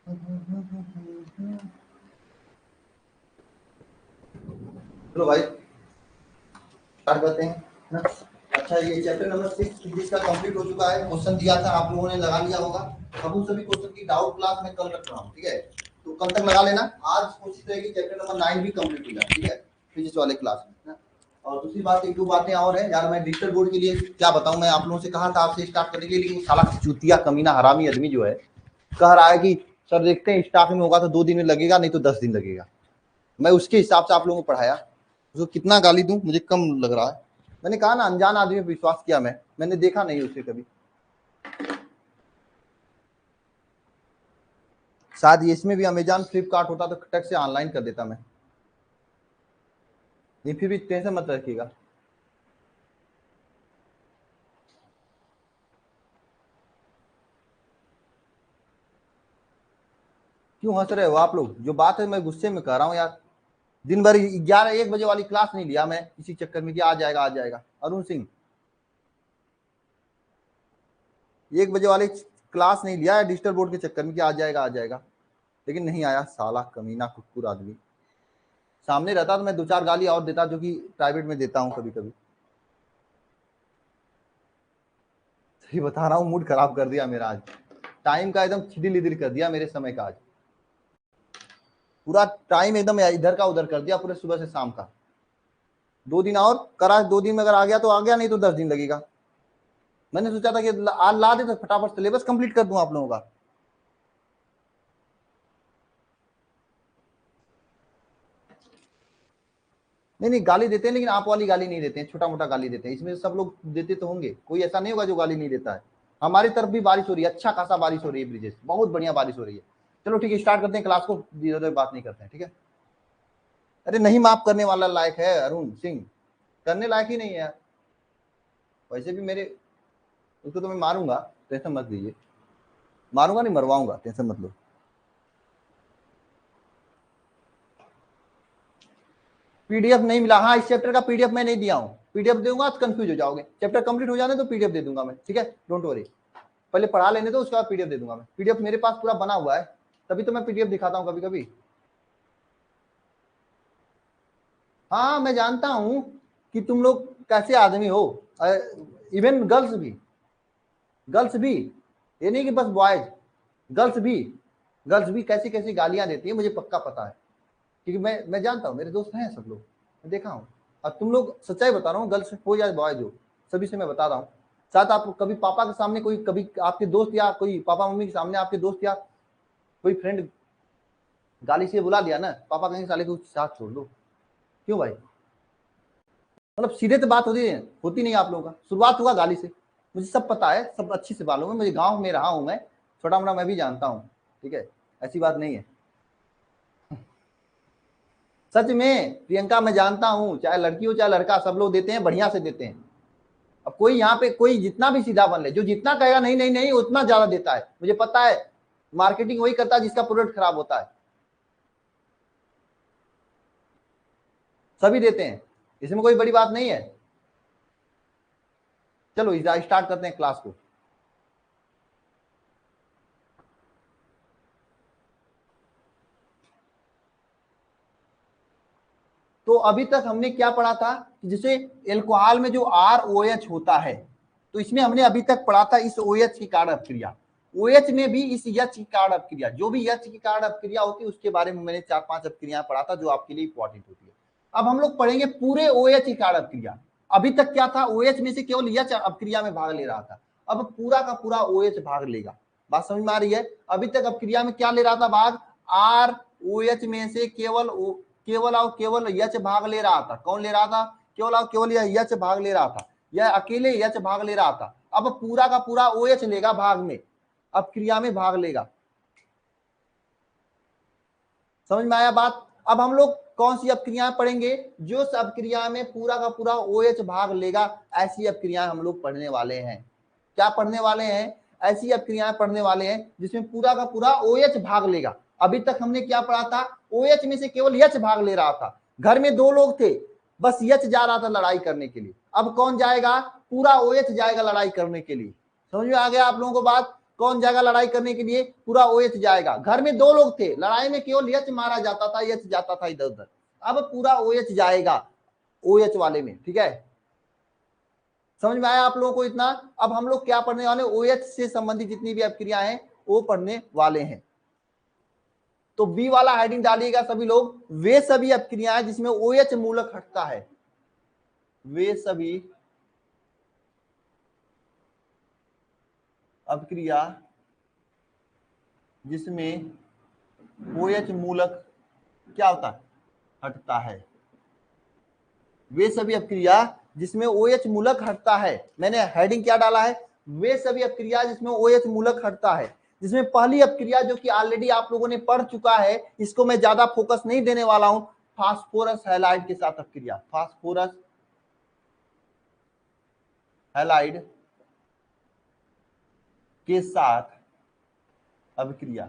चलो भाई स्टार्ट करते हैं ना। अच्छा, ये चैप्टर नंबर 6 फिजिक्स का कंप्लीट हो चुका है। क्वेश्चन दिया था, आप लोगों ने लगा लिया होगा। अब उन सभी क्वेश्चन की डाउट क्लास में कल रख रहा हूँ, ठीक है? तो कल तक लगा लेना। आज कोशिश रहेगी चैप्टर नंबर 9 भी कंप्लीट हो जाए, ठीक है, फिजिक्स वाले क्लास में ना। और दूसरी बात, एक दो बातें और है यार। मैं डिजिटल बोर्ड के लिए क्या बताऊं, मैं आप लोगों से कहा था आपसे स्टार्ट करने के लिए, लेकिन साला चूतिया कमीना हरामी आदमी जो है कह रहा है कि सर देखते हैं स्टाफ में होगा तो 2 दिन में लगेगा, नहीं तो 10 दिन लगेगा। मैं उसके हिसाब से आप लोगों को पढ़ाया। उसको कितना गाली दूं, मुझे कम लग रहा है। मैंने कहा ना, अनजान आदमी पे विश्वास किया मैंने देखा नहीं उसे कभी। शायद ये इसमें भी अमेजॉन फ्लिपकार्ट होता तो टक से ऑनलाइन कर देता मैं। ये फिर भी टेंशन मत रखिएगा। क्यों हंस रहे हो आप लोग? जो बात है मैं गुस्से में कह रहा हूँ यार। दिन भर 11-1 बजे वाली क्लास नहीं लिया मैं इसी चक्कर में कि आ जाएगा आ जाएगा। अरुण सिंह, 1 बजे वाली क्लास नहीं लिया है डिजिटल बोर्ड के चक्कर में कि आ जाएगा आ जाएगा, लेकिन नहीं आया। साला कमीना कुकुर आदमी। सामने रहता तो मैं 2-4 गाली और देता, जो कि प्राइवेट में देता हूँ कभी कभी। सही बता रहा हूँ, मूड खराब कर दिया मेरा आज। टाइम का एकदम खिदिल इदिल कर दिया मेरे समय का आज। पूरा टाइम एकदम इधर का उधर कर दिया, पूरे सुबह से शाम का। 2 दिन और करा, 2 दिन में अगर आ गया तो आ गया, नहीं तो 10 दिन लगेगा। मैंने सोचा था कि आज ला दे तो फटाफट सिलेबस कंप्लीट कर दूं आप लोगों का। नहीं नहीं, गाली देते हैं, लेकिन आप वाली गाली नहीं देते हैं, छोटा मोटा गाली देते हैं। इसमें सब लोग देते तो होंगे, कोई ऐसा नहीं होगा जो गाली नहीं देता है। हमारी तरफ भी बारिश हो रही है, अच्छा खासा बारिश हो रही है ब्रिजेश, बहुत बढ़िया बारिश हो रही है। चलो ठीक है, स्टार्ट करते हैं क्लास को, बात नहीं करते हैं, ठीक है? अरे नहीं, माफ करने वाला लायक है अरुण सिंह, करने लायक ही नहीं है यार। वैसे भी मेरे, उसको तो मैं मारूंगा, टेंशन मत लीजिए। मारूंगा नहीं, मरवाऊंगा, टेंशन मत लो। पीडीएफ नहीं मिला? हाँ, इस चैप्टर का पीडीएफ मैं नहीं दिया हूँ। पीडीएफ दूंगा तो कंफ्यूज हो जाओगे। चैप्टर कंप्लीट हो जाने तो पीडीएफ दे दूंगा मैं, ठीक है? Don't worry. पहले पढ़ा लेने दो, उसके बाद पीडीएफ दे दूंगा मैं। पीडीएफ मेरे पास पूरा बना हुआ है, तभी तो मैं पीडीएफ दिखाता हूँ कभी कभी। हाँ, मैं जानता हूँ कि तुम लोग कैसे आदमी हो। इवन गर्ल्स भी, ये नहीं कि बस बॉयज, गर्ल्स भी, गर्ल्स भी कैसी कैसी गालियां देती है, मुझे पक्का पता है। क्योंकि मैं जानता हूँ, मेरे दोस्त हैं सब लोग, मैं देखा हूँ। और तुम लोग, सच्चाई बता रहा हूँ, गर्ल्स हो या बॉयज हो, सभी से मैं बता रहा हूँ। साथ आप कभी पापा के सामने, कोई कभी आपके दोस्त या कोई पापा मम्मी के सामने आपके दोस्त या कोई फ्रेंड गाली से बुला दिया ना, पापा कहीं साले को साथ छोड़ दो। क्यों भाई? मतलब सीधे तो बात होती नहीं आप लोगों का। शुरुआत हुआ गाली से, मुझे सब पता है, सब अच्छी से मालूम है, मुझे गांव में रहा हूं मैं, छोटा मोटा मैं भी जानता हूँ, ठीक है? ऐसी बात नहीं है। सच में प्रियंका, मैं जानता हूँ, चाहे लड़की हो चाहे लड़का, सब लोग देते हैं, बढ़िया से देते हैं। अब कोई यहाँ पे कोई जितना भी सीधा बन ले, जो जितना कहेगा नहीं नहीं नहीं, उतना ज्यादा देता है, मुझे पता है। मार्केटिंग वही करता है जिसका प्रोडक्ट खराब होता है। सभी देते हैं, इसमें कोई बड़ी बात नहीं है। चलो स्टार्ट करते हैं क्लास को। तो अभी तक हमने क्या पढ़ा था? जैसे एल्कोहल में जो आर ओ एच होता है, तो इसमें हमने अभी तक पढ़ा था इस ओ एच की कार्य अपक्रिया। ओ एच में भी इस एच की कार्य अपक्रिया, जो भी एच की कार्य अपक्रिया होती है उसके बारे में मैंने 4-5 अपक्रियाएं पढ़ा था, जो आपके लिए इंपॉर्टेंट होती है। अब हम लोग पढ़ेंगे पूरे ओ एच की कार्य अपक्रिया। अभी तक क्या था, ओ एच में से केवल एच अपक्रिया में भाग ले रहा था, अब पूरा का पूरा ओ एच भाग लेगा। बात समझ में आ रही है? अभी तक अपक्रिया में क्या ले रहा था भाग? आर ओ एच में से केवल केवल और केवल यच भाग ले रहा था। कौन ले रहा था? केवल और केवल यह यच भाग ले रहा था, यह अकेले यच भाग ले रहा था। अब पूरा का पूरा ओ एच लेगा भाग में, अब क्रिया में भाग लेगा। समझ में आया बात? अब हम लोग कौन सी अपक्रियाएं पढ़ेंगे? जो अपक्रिया में पूरा का पूरा ओ एच भाग लेगा, ऐसी अपक्रियाएं हम लोग पढ़ने वाले हैं। क्या पढ़ने वाले हैं? ऐसी अपक्रियाएं पढ़ने वाले हैं जिसमें पूरा का पूरा ओ एच भाग लेगा। अभी तक हमने क्या पढ़ा था? ओ एच में से केवल यच भाग ले रहा था। घर में 2 लोग थे, बस यच जा रहा था लड़ाई करने के लिए। अब कौन जाएगा? पूरा ओ एच जाएगा लड़ाई करने के लिए। समझ में आ गया आप लोगों को बात? कौन जाएगा लड़ाई करने के लिए? पूरा OH जाएगा। घर में 2 लोग थे, लड़ाई में केवल H मारा जाता था, H जाता था इधर उधर। अब पूरा OH जाएगा OH वाले में, ठीक है। समझ में आया आप लोगों को इतना? अब हम लोग क्या पढ़ने वाले? OH से संबंधित जितनी भी अपक्रियाएं हैं वो पढ़ने वाले हैं। तो बी वाला हेडिंग डालिएगा सभी लोग, वे सभी अपक्रियाएं जिसमें OH मूलक हटता है, वे सभी अपक्रिया जिसमें OH मूलक क्या होता है? हटता है। वे सभी अपक्रिया जिसमें OH मूलक हटता है। मैंने हेडिंग क्या डाला है? वे सभी अपक्रिया जिसमें OH मूलक हटता है। जिसमें पहली अपक्रिया जो कि ऑलरेडी आप लोगों ने पढ़ चुका है, इसको मैं ज्यादा फोकस नहीं देने वाला हूं, फास्फोरस हैलाइड के साथ अपक्रिया, फास्फोरस हैलाइड के साथ अभिक्रिया।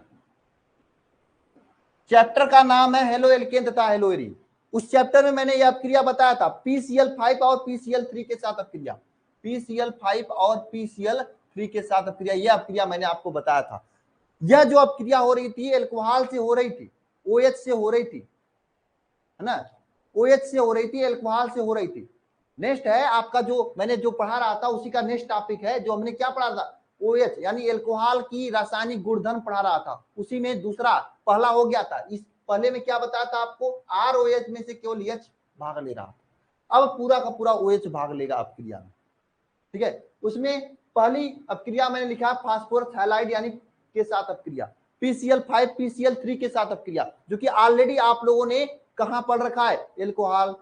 चैप्टर का नाम है हेलो एल्केन तथा हेलो एरीन। उस चैप्टर में मैंने यह अपक्रिया बताया था, PCl5 और PCl3 के साथ अपक्रिया, PCl5 और PCl3 के साथ अपक्रिया। यह अपक्रिया मैंने आपको बताया था। यह जो अपक्रिया हो रही थी एल्कोहल से हो रही थी, OH से हो रही थी, है ना, OH से हो रही थी, एल्कोहल से हो रही थी। नेक्स्ट है आपका जो मैंने जो पढ़ा रहा था उसी का नेक्स्ट टॉपिक है, जो हमने क्या पढ़ा था? OH यानी एल्कोहल की रासायनिक गुणधर्म पढ़ा रहा था। उसी में दूसरा पहला हो गया था। इस पहले में क्या बताया था आपको? ROH में से केवल H भाग ले रहा था। अब पूरा का पूरा OH भाग लेगा अपक्रिया में, ठीक है। उसमें पहली अपक्रिया मैंने लिखा फास्फोरस हैलाइड यानी के साथ अपक्रिया, PCl5 PCl3 के साथ अपक्रिया, जो कि ऑलरेडी आप लोगों ने कहां पढ़ रखा है? एल्कोहल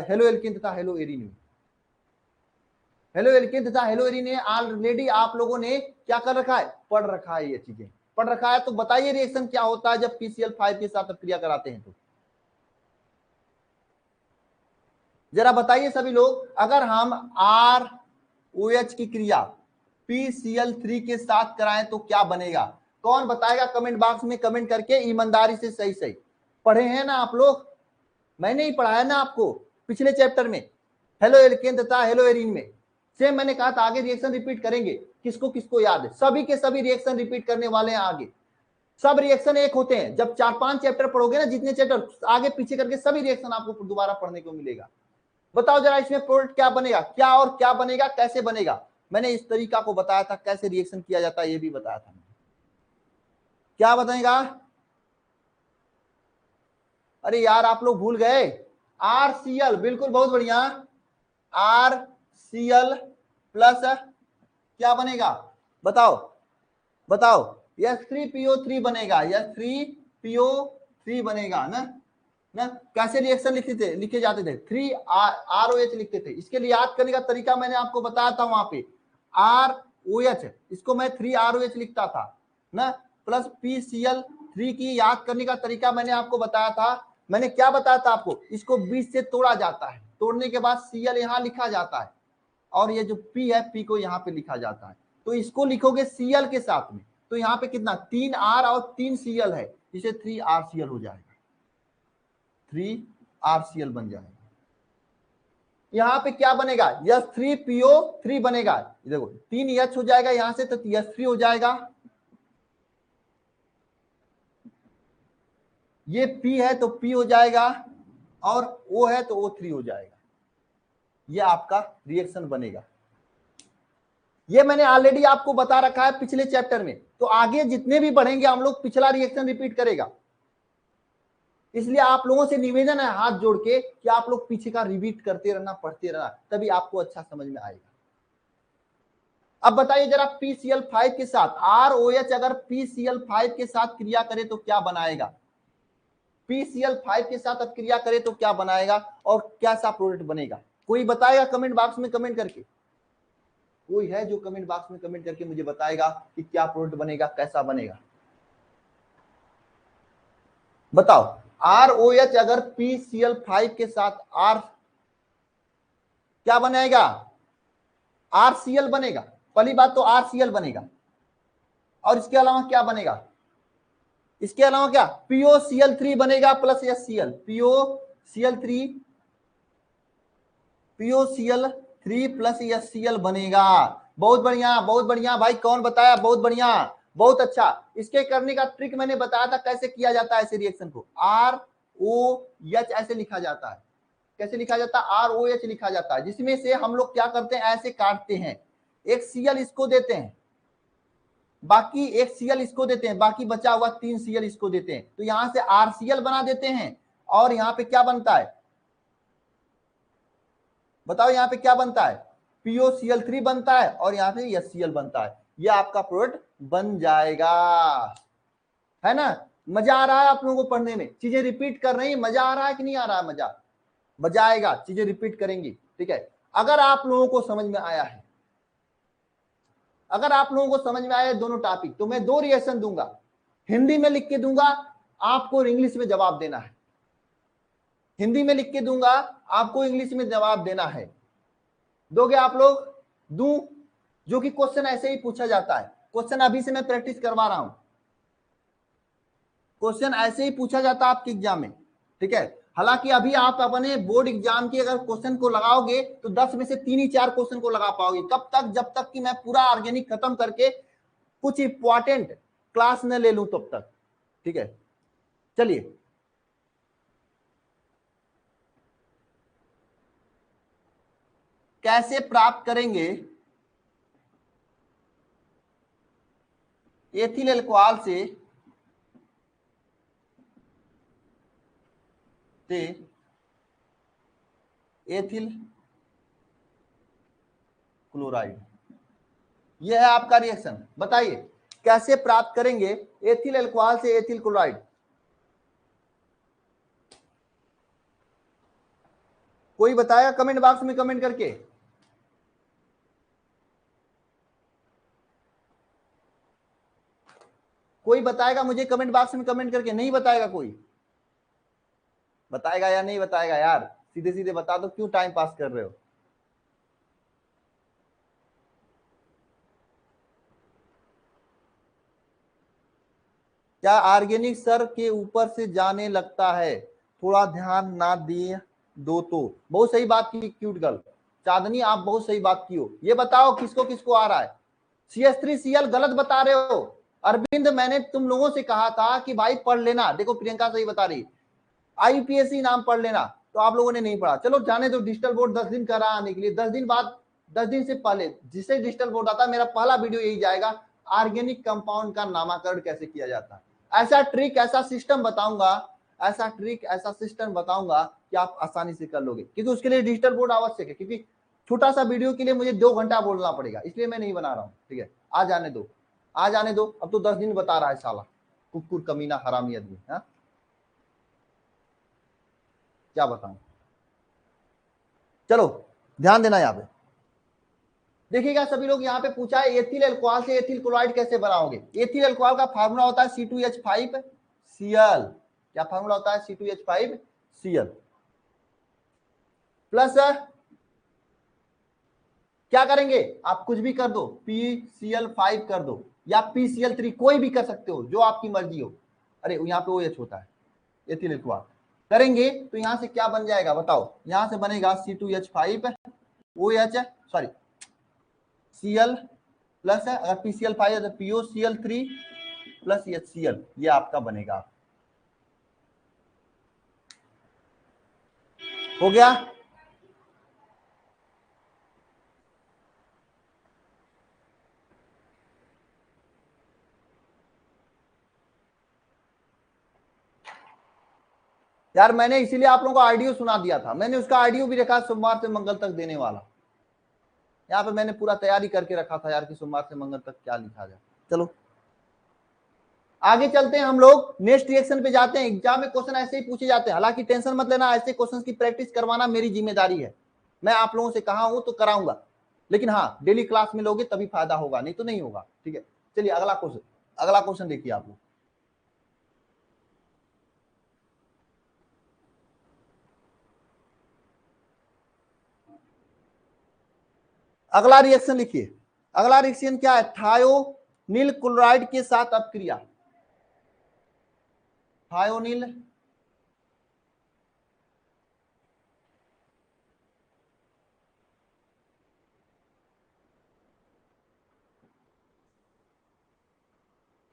हेलो एल्केन तथा हेलो एरीन में। हेलो एल्केन तथा हेलो एरीन ने ऑलरेडी आप लोगों ने क्या कर रखा है? पढ़ रखा है, ये चीजें पढ़ रखा है। तो बताइए रिएक्शन क्या होता है जब PCl5 के साथ अपक्रिया कराते हैं? तो जरा बताइए सभी लोग, अगर हम ROH की क्रिया PCl3 के साथ कराएं तो क्या बनेगा? कौन बताएगा कमेंट बॉक्स में कमेंट करके, ईमानदारी से सही सही। पढ़े हैं ना आप लोग? मैंने ही पढ़ाया ना आपको पिछले चैप्टर में हेलो एल्केन तथा हेलो एरीन में। सेम मैंने कहा था आगे रिएक्शन रिपीट करेंगे। किसको किसको याद है? सभी के सभी रिएक्शन रिपीट करने वाले हैं आगे। सब रिएक्शन एक होते हैं। जब 4-5 चैप्टर पढ़ोगे ना, जितने चैप्टर आगे पीछे करके सभी रिएक्शन आपको दोबारा पढ़ने को मिलेगा। बताओ जरा इसमें प्रोडक्ट क्या बनेगा, क्या और क्या बनेगा, कैसे बनेगा? मैंने इस तरीका को बताया था, कैसे रिएक्शन किया जाता है ये भी बताया था। क्या बताएगा? अरे यार आप लोग भूल गए। RCl, बिल्कुल, बहुत बढ़िया। RCl प्लस क्या बनेगा? बताओ बताओ। H3PO3 बनेगा, H3PO3 बनेगा ना। कैसे रिएक्शन लिखे जाते थे? 3ROH लिखते थे। इसके लिए याद करने का तरीका मैंने आपको बताया था वहां पे। ROH, इसको मैं 3ROH लिखता था ना, प्लस PCl3 की याद करने का तरीका मैंने आपको बताया था। मैंने क्या बताया था आपको? इसको बीच से तोड़ा जाता है, तोड़ने के बाद Cl यहां लिखा जाता है, और ये जो P है, P को यहाँ पे लिखा जाता है। तो इसको लिखोगे Cl के साथ में, तो यहाँ पे कितना? 3R और 3Cl है, इसे 3RCl हो जाएगा, 3RCl बन जाएगा। यहां पे क्या बनेगा? H3PO3 बनेगा। देखो 3H हो जाएगा यहां से, तो H3 हो जाएगा। ये P है तो P हो जाएगा, और O है तो O3 हो जाएगा। ये आपका रिएक्शन बनेगा। ये मैंने ऑलरेडी आपको बता रखा है पिछले चैप्टर में। तो आगे जितने भी बढ़ेंगे हम लोग पिछला रिएक्शन रिपीट करेगा। इसलिए आप लोगों से निवेदन है हाथ जोड़ के कि आप लोग पीछे का रिपीट करते रहना, पढ़ते रहना, तभी आपको अच्छा समझ में आएगा। अब बताइए जरा, PCl5 के साथ ROH अगर PCl5 के साथ क्रिया करे तो क्या बनाएगा? PCl5 के साथ अब क्रिया करे तो क्या बनाएगा और कैसा प्रोडक्ट बनेगा? कोई बताएगा कमेंट बॉक्स में कमेंट करके? कोई है जो कमेंट बॉक्स में कमेंट करके मुझे बताएगा कि क्या प्रोडक्ट बनेगा, कैसा बनेगा? बताओ। ROH अगर PCl5 के साथ क्या बनेगा? RCl बनेगा। पहली बात तो RCl बनेगा, और इसके अलावा क्या बनेगा? इसके अलावा क्या? POCl3 बनेगा plus HCl, POCl3 plus HCl बनेगा। बहुत बढ़िया, बहुत बढ़िया भाई, कौन बताया, बहुत बढ़िया, बहुत अच्छा। इसके करने का ट्रिक मैंने बताया था कैसे किया जाता है। ऐसे रिएक्शन को ROH ऐसे लिखा जाता है। कैसे लिखा जाता है? ROH लिखा जाता है, जिसमें से हम लोग क्या करते हैं, ऐसे काटते हैं, एक Cl इसको देते हैं, बाकी एक Cl इसको देते हैं, बाकी बचा हुआ 3 Cl इसको देते हैं, तो यहां से RCl बना देते हैं। और यहां पे क्या बनता है, बताओ यहां पे क्या बनता है, POCl3 बनता है, और यहां से HCl बनता है। ये आपका प्रोडक्ट बन जाएगा, है ना। मजा आ रहा है आप लोगों को पढ़ने में? चीजें रिपीट कर रही हैं, मजा आ रहा है कि नहीं आ रहा है? मजा मजा आएगा, चीजें रिपीट करेंगी, ठीक है। अगर आप लोगों को समझ में आया है, अगर आप लोगों को समझ में आया है दोनों टॉपिक, तो मैं 2 रिएक्शन दूंगा, हिंदी में लिख के दूंगा, आपको इंग्लिश में जवाब देना है। हिंदी में लिख के दूंगा, आपको इंग्लिश में जवाब देना है। दोगे आप लोग? दूं? जो कि क्वेश्चन ऐसे ही पूछा जाता है, क्वेश्चन अभी से मैं प्रैक्टिस करवा रहा हूं, क्वेश्चन ऐसे ही पूछा जाता है आपके एग्जाम में, ठीक है। हालांकि अभी आप अपने बोर्ड एग्जाम की अगर क्वेश्चन को लगाओगे तो 10 में से 3 ही 4 क्वेश्चन को लगा पाओगे। कब तक? जब तक कि मैं पूरा ऑर्गेनिक खत्म करके कुछ इंपॉर्टेंट क्लास न ले लूं तब तक, ठीक है। चलिए, कैसे प्राप्त करेंगे एथिल अल्कोहल से एथिल क्लोराइड? यह है आपका रिएक्शन, बताइए कैसे प्राप्त करेंगे एथिल अल्कोहल से एथिल क्लोराइड? कोई बताएगा कमेंट बॉक्स में कमेंट करके? कोई बताएगा मुझे कमेंट बॉक्स में कमेंट करके? नहीं बताएगा कोई? बताएगा या नहीं बताएगा यार? सीधे सीधे बता दो, क्यों टाइम पास कर रहे हो? क्या ऑर्गेनिक सर के ऊपर से जाने लगता है, थोड़ा ध्यान ना दिए दो तो? बहुत सही बात की क्यूट गर्ल चांदनी, आप बहुत सही बात की हो। ये बताओ किसको किसको आ रहा है? CH3Cl गलत बता रहे हो अरविंद। मैंने तुम लोगों से कहा था कि भाई पढ़ लेना, देखो प्रियंका सही बता रही, IUPAC नाम पढ़ लेना, तो आप लोगों ने नहीं पढ़ा। चलो जाने दो, डिजिटल बोर्ड 10 दिन कर रहा आने के लिए, 10 दिन बाद, 10 दिन से पहले जिसे डिजिटल बोर्ड आता है, मेरा पहला वीडियो यही जाएगा, ऑर्गेनिक कंपाउंड का नामकरण कैसे किया जाता है। ऐसा ट्रिक, ऐसा सिस्टम बताऊंगा, ऐसा ट्रिक, ऐसा सिस्टम बताऊंगा कि आप आसानी से कर लोगे, क्योंकि उसके लिए डिजिटल बोर्ड आवश्यक है, क्योंकि छोटा सा वीडियो के लिए मुझे 2 घंटा बोलना पड़ेगा, इसलिए मैं नहीं बना रहा हूँ, ठीक है। आ जाने दो, आ जाने दो, अब तो 10 दिन बता रहा है साला, कुकुर कमीना हरामी आदमी। हाँ, क्या बताऊं? चलो ध्यान देना यहाँ पे, देखिएगा सभी लोग। यहाँ पे पूछा है एथिल अल्कोहल से एथिल क्लोराइड कैसे बनाओगे। एथिल अल्कोहल का फार्मूला होता है C2H5Cl। क्या फार्मूला होता है? C2H5Cl प्लस क्या करेंगे आप? कुछ भी कर दो, PCl5 कर दो या PCl3, कोई भी कर सकते हो, जो आपकी मर्जी हो। अरे यहाँ पे OH होता है, एथिल अल्कोहल करेंगे तो यहां से क्या बन जाएगा बताओ? यहां से बनेगा C2H5OH, सॉरी Cl प्लस है, अगर PCl5 है तो POCl3 प्लस HCl, ये आपका बनेगा। हो गया? यार मैंने इसीलिए आप लोगों को ऑडियो सुना दिया था, मैंने उसका ऑडियो भी रखा सोमवार से मंगल तक देने वाला। यहाँ पे मैंने पूरा तैयारी करके रखा था यार कि सोमवार से मंगल तक क्या लिखा जाए। चलो आगे चलते हैं हम लोग, नेक्स्ट रिएक्शन पे जाते हैं। एग्जाम में क्वेश्चन ऐसे ही पूछे जाते हैं, हालांकि टेंशन मत लेना, ऐसे क्वेश्चन की प्रैक्टिस करवाना मेरी जिम्मेदारी है। मैं आप लोगों से कहा हूं तो कराऊंगा, लेकिन हाँ डेली क्लास में लोगे तभी फायदा होगा, नहीं तो नहीं होगा, ठीक है। चलिए अगला क्वेश्चन, अगला क्वेश्चन देखिए आप लोग। अगला रिएक्शन लिखिए, अगला रिएक्शन क्या है? थायोनील क्लोराइड के साथ अपक्रिया। थायोनील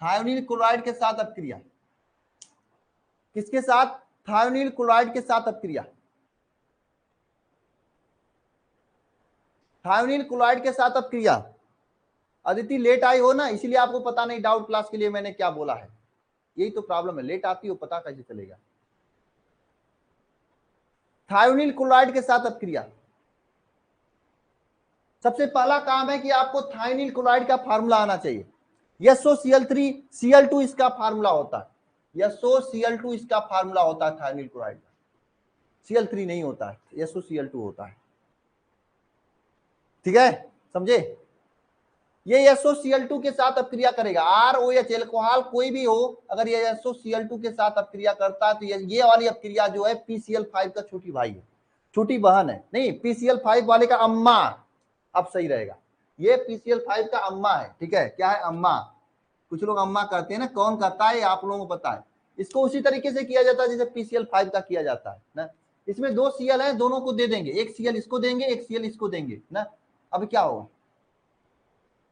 थायोनील क्लोराइड के साथ अपक्रिया, किसके साथ? थायोनील क्लोराइड के साथ अपक्रिया, थायोनील क्लोराइड के साथ अपक्रिया। अदिति लेट आई हो ना, इसीलिए आपको पता नहीं डाउट क्लास के लिए मैंने क्या बोला है, यही तो प्रॉब्लम है, लेट आती हो पता कैसे चलेगा। थायोनील क्लोराइड के साथ अपक्रिया, सबसे पहला काम है कि आपको थायोनील क्लोराइड का फार्मूला आना चाहिए। SOCl3 Cl2 इसका फार्मूला होता है, SOCl2 इसका फार्मूला होता है थायोनील क्लोराइड का, Cl3 नहीं होता है, SOCl2 होता है। ठीक है, समझे? ये SOCl2 के साथ अपक्रिया करेगा। ROH एल्कोहल कोई भी हो, अगर ये SOCl2 के साथ अपक्रिया करता है तो ये वाली अपक्रिया जो है PCl5 का छोटी भाई है, छोटी बहन है, नहीं PCl5 वाले का अम्मा, अब सही रहेगा। ये PCl5 का अम्मा है, ठीक है, क्या है? अम्मा। कुछ लोग अम्मा करते हैं ना, कौन करता है आप लोगों को पता है। इसको उसी तरीके से किया जाता है जैसे PCl5 का किया जाता है ना। इसमें 2 Cl है, दोनों को दे देंगे, एक Cl इसको देंगे, एक Cl इसको देंगे ना। अब क्या होगा?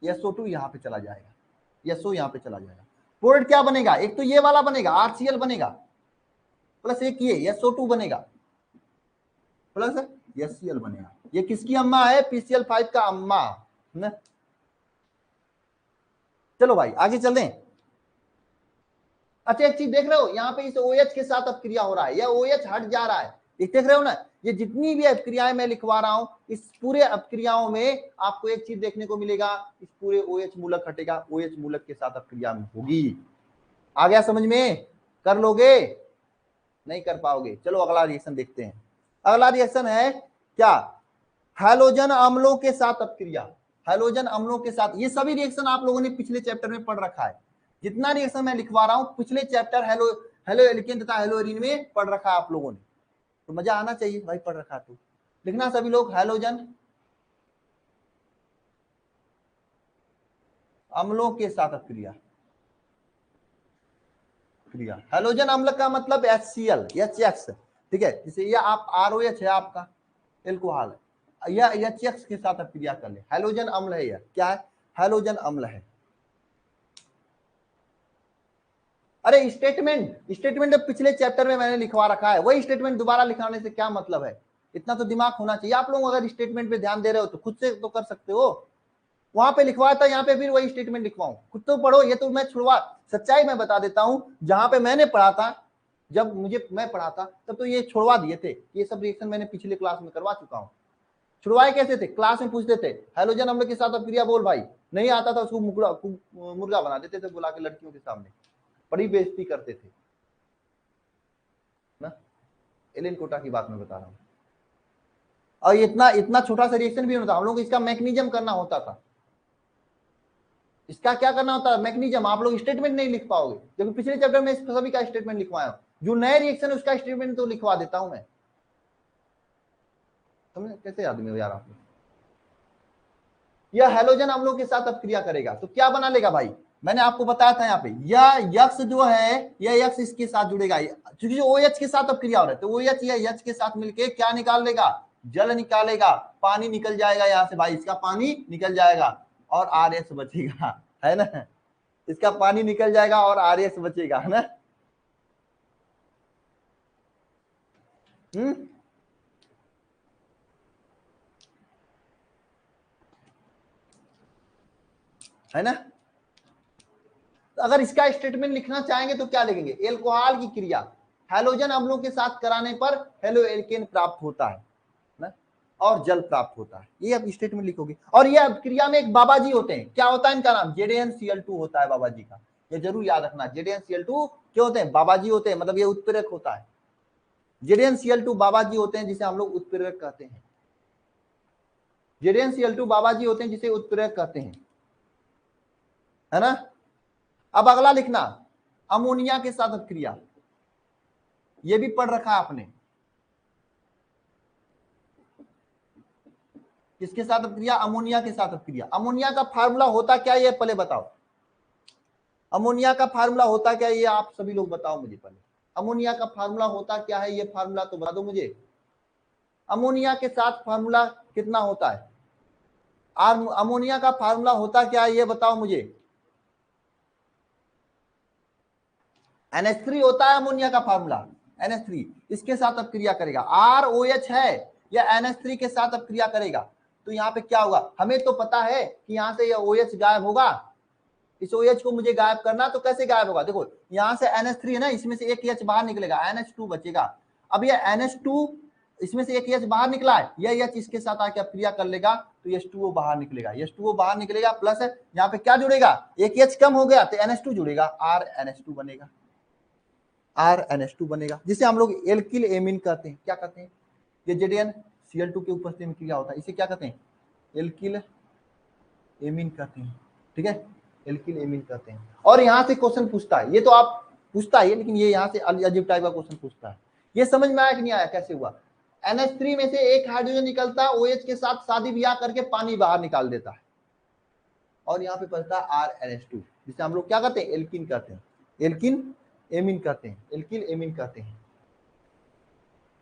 SO2 यहाँ पे चला जाएगा, SO यहाँ पे चला जाएगा। प्रोडक्ट क्या बनेगा? एक तो ये वाला बनेगा RCl बनेगा, प्लस एक ये SO2 बनेगा, प्लस HCl बनेगा। ये किसकी अम्मा है? PCl5 का अम्मा ना। चलो भाई आगे चल दें। अच्छा एक चीज देख रहे हो, यहाँ पे इस OH के साथ अपक्रिया हो रहा है, यह OH हट जा रहा है, देख रहे हो ना। ये जितनी भी अपक्रियाएं मैं लिखवा रहा हूं, इस पूरे अपक्रियाओं में आपको एक चीज देखने को मिलेगा, इस पूरे OH मूलक हटेगा, OH मूलक के साथ अपक्रिया में होगी। आ गया समझ में? कर लोगे? नहीं कर पाओगे। चलो अगला रिएक्शन देखते हैं। अगला रिएक्शन है क्या? हैलोजन अम्लों के साथ अपक्रिया, हैलोजन अम्लों के साथ। ये सभी रिएक्शन आप लोगों ने पिछले चैप्टर में पढ़ रखा है, जितना रिएक्शन मैं लिखवा रहा हूं पिछले चैप्टर हेलो एल्केन तथा हेलो एरीन में पढ़ रखा है आप लोगों ने, तो मजा आना चाहिए भाई, पढ़ रखा तो लिखना सभी लोग। हैलोजन अम्लों के साथ अपक्रिया, क्रिया हैलोजन अम्ल का मतलब HCl HX, ठीक है, जैसे ये आप ROH है आपका एल्कोहल है, यह HX के साथ अपक्रिया कर ले, हैलोजन अम्ल है, यह क्या है? हैलोजन अम्ल है। अरे स्टेटमेंट पिछले चैप्टर में मैंने लिखवा रखा है, वही स्टेटमेंट दोबारा लिखाने से क्या मतलब है? इतना तो दिमाग होना चाहिए आप लोग, अगर स्टेटमेंट पे ध्यान दे रहे हो तो खुद से तो कर सकते हो। वहां पे लिखवाया था, यहाँ पे फिर वही स्टेटमेंट लिखवाऊं? खुद तो पढ़ो, ये तो मैं छुड़वा, सच्चाई मैं बता देता हूं, जहां पे मैंने पढ़ा था, जब मैं पढ़ा था तब तो ये छुड़वा दिए थे, ये सब रिएक्शन मैंने पिछले क्लास में करवा चुका हूं। छुड़वाए कैसे थे? क्लास में पूछते थे हैलोजन अम्ल के साथ अपक्रिया बोल भाई, नहीं आता था उसको मुर्गा बना देते थे बुला के लड़कियों के सामने, बड़ी बेइज्जती करते थे ना। एलेन कोटा की बात मैं बता रहा हूं। और इतना इतना छोटा सा रिएक्शन भी होता, हम लोग इसका मैकेनिज्म करना होता था। इसका क्या करना होता है? मैकेनिज्म। आप लोग स्टेटमेंट नहीं लिख पाओगे, क्योंकि पिछले चैप्टर में सभी का स्टेटमेंट लिखवाया हूं, जो नए रिएक्शन है उसका स्टेटमेंट तो लिखवा देता हूं मैं। समझे कैसे आदमी हो यार आप लोग? यह हैलोजन अम्लों के साथ अपक्रिया करेगा तो क्या बना लेगा भाई? मैंने आपको बताया था यहाँ पे, यह यक्स जो है, यह यक्स इसके साथ जुड़ेगा, क्योंकि जो OH के साथ अपक्रिया हो रहा है तो OH या H के साथ मिलके क्या निकाल लेगा? जल निकालेगा, पानी निकल जाएगा यहाँ से भाई, इसका पानी निकल जाएगा और RS बचेगा, है ना। इसका पानी निकल जाएगा और RS बचेगा, है ना। है ना। तो अगर इसका स्टेटमेंट लिखना चाहेंगे तो क्या लिखेंगे? एल्कोहल की क्रिया हैलोजन अम्लों के साथ कराने पर हेलो एल्केन प्राप्त होता है ना, और जल प्राप्त होता है, ये अब स्टेटमेंट लिखोगे। और ये क्रिया में एक बाबा जी होते हैं, क्या होता है इनका नाम? ZnCl2 होता है बाबा जी का, ये जरूर याद रखना। ZnCl2 क्यों होते हैं? बाबा जी होते हैं, मतलब ये उत्प्रेरक होता है। ZnCl2 बाबा जी होते हैं जिसे हम लोग उत्प्रेरक कहते हैं, ZnCl2 बाबा जी होते हैं जिसे उत्प्रेरक कहते हैं, है ना। अब अगला लिखना अमोनिया के साथ अपक्रिया, ये भी पढ़ रखा है आपने। किसके साथ अपक्रिया? अमोनिया के साथ अपक्रिया। अमोनिया का फार्मूला होता क्या ये पहले बताओ, अमोनिया का फार्मूला होता क्या ये आप सभी लोग बताओ मुझे पहले। अमोनिया का फार्मूला होता क्या है, ये फार्मूला तो बता दो मुझे। अमोनिया के साथ फार्मूला कितना होता है? अमोनिया का फार्मूला होता क्या है ये बताओ मुझे। NH3 होता है अमोनिया का फार्मूला, NH3, इसके साथ अब क्रिया करेगा। ROH है या NH3 के साथ अब क्रिया करेगा, तो यहाँ पे क्या होगा, हमें तो पता है कि यहाँ से यह OH गायब होगा, इस OH को मुझे गायब करना, तो कैसे गायब होगा, देखो यहाँ से NH3 है ना, इसमें से एक H बाहर निकलेगा, NH2 बचेगा। अब ये NH2 इसमें से एक H बाहर निकला है, यह H इसके साथ आके क्रिया कर लेगा, तो H2O बाहर निकलेगा, H2O बाहर निकलेगा, प्लस है यहाँ पे क्या जुड़ेगा, एक H कम हो गया तो NH2 जुड़ेगा, RNH2 बनेगा, RNH2 बनेगा, जिसे हम लोग एल्किल एमीन कहते हैं। क्या कहते हैं, ये ZnCl2 की उपस्थिति में क्रिया होता है, इसे क्या कहते हैं, एल्किल एमीन कहते हैं। ठीक है, एल्किल एमीन कहते हैं। और यहाँ से क्वेश्चन पूछता है, ये तो आप पूछता है, लेकिन ये यहाँ से अजीब टाइप का क्वेश्चन पूछता है। ये समझ में आया कि नहीं आया, कैसे हुआ, NH3 में से एक हाइड्रोजन निकलता है, OH के साथ शादी ब्याह करके पानी बाहर निकाल देता है, और यहाँ पे बचता है RNH2, जिसे हम लोग क्या कहते हैं, एल्किन कहते हैं, एल्किन एमीन कहते हैं, एल्किल एमीन कहते हैं,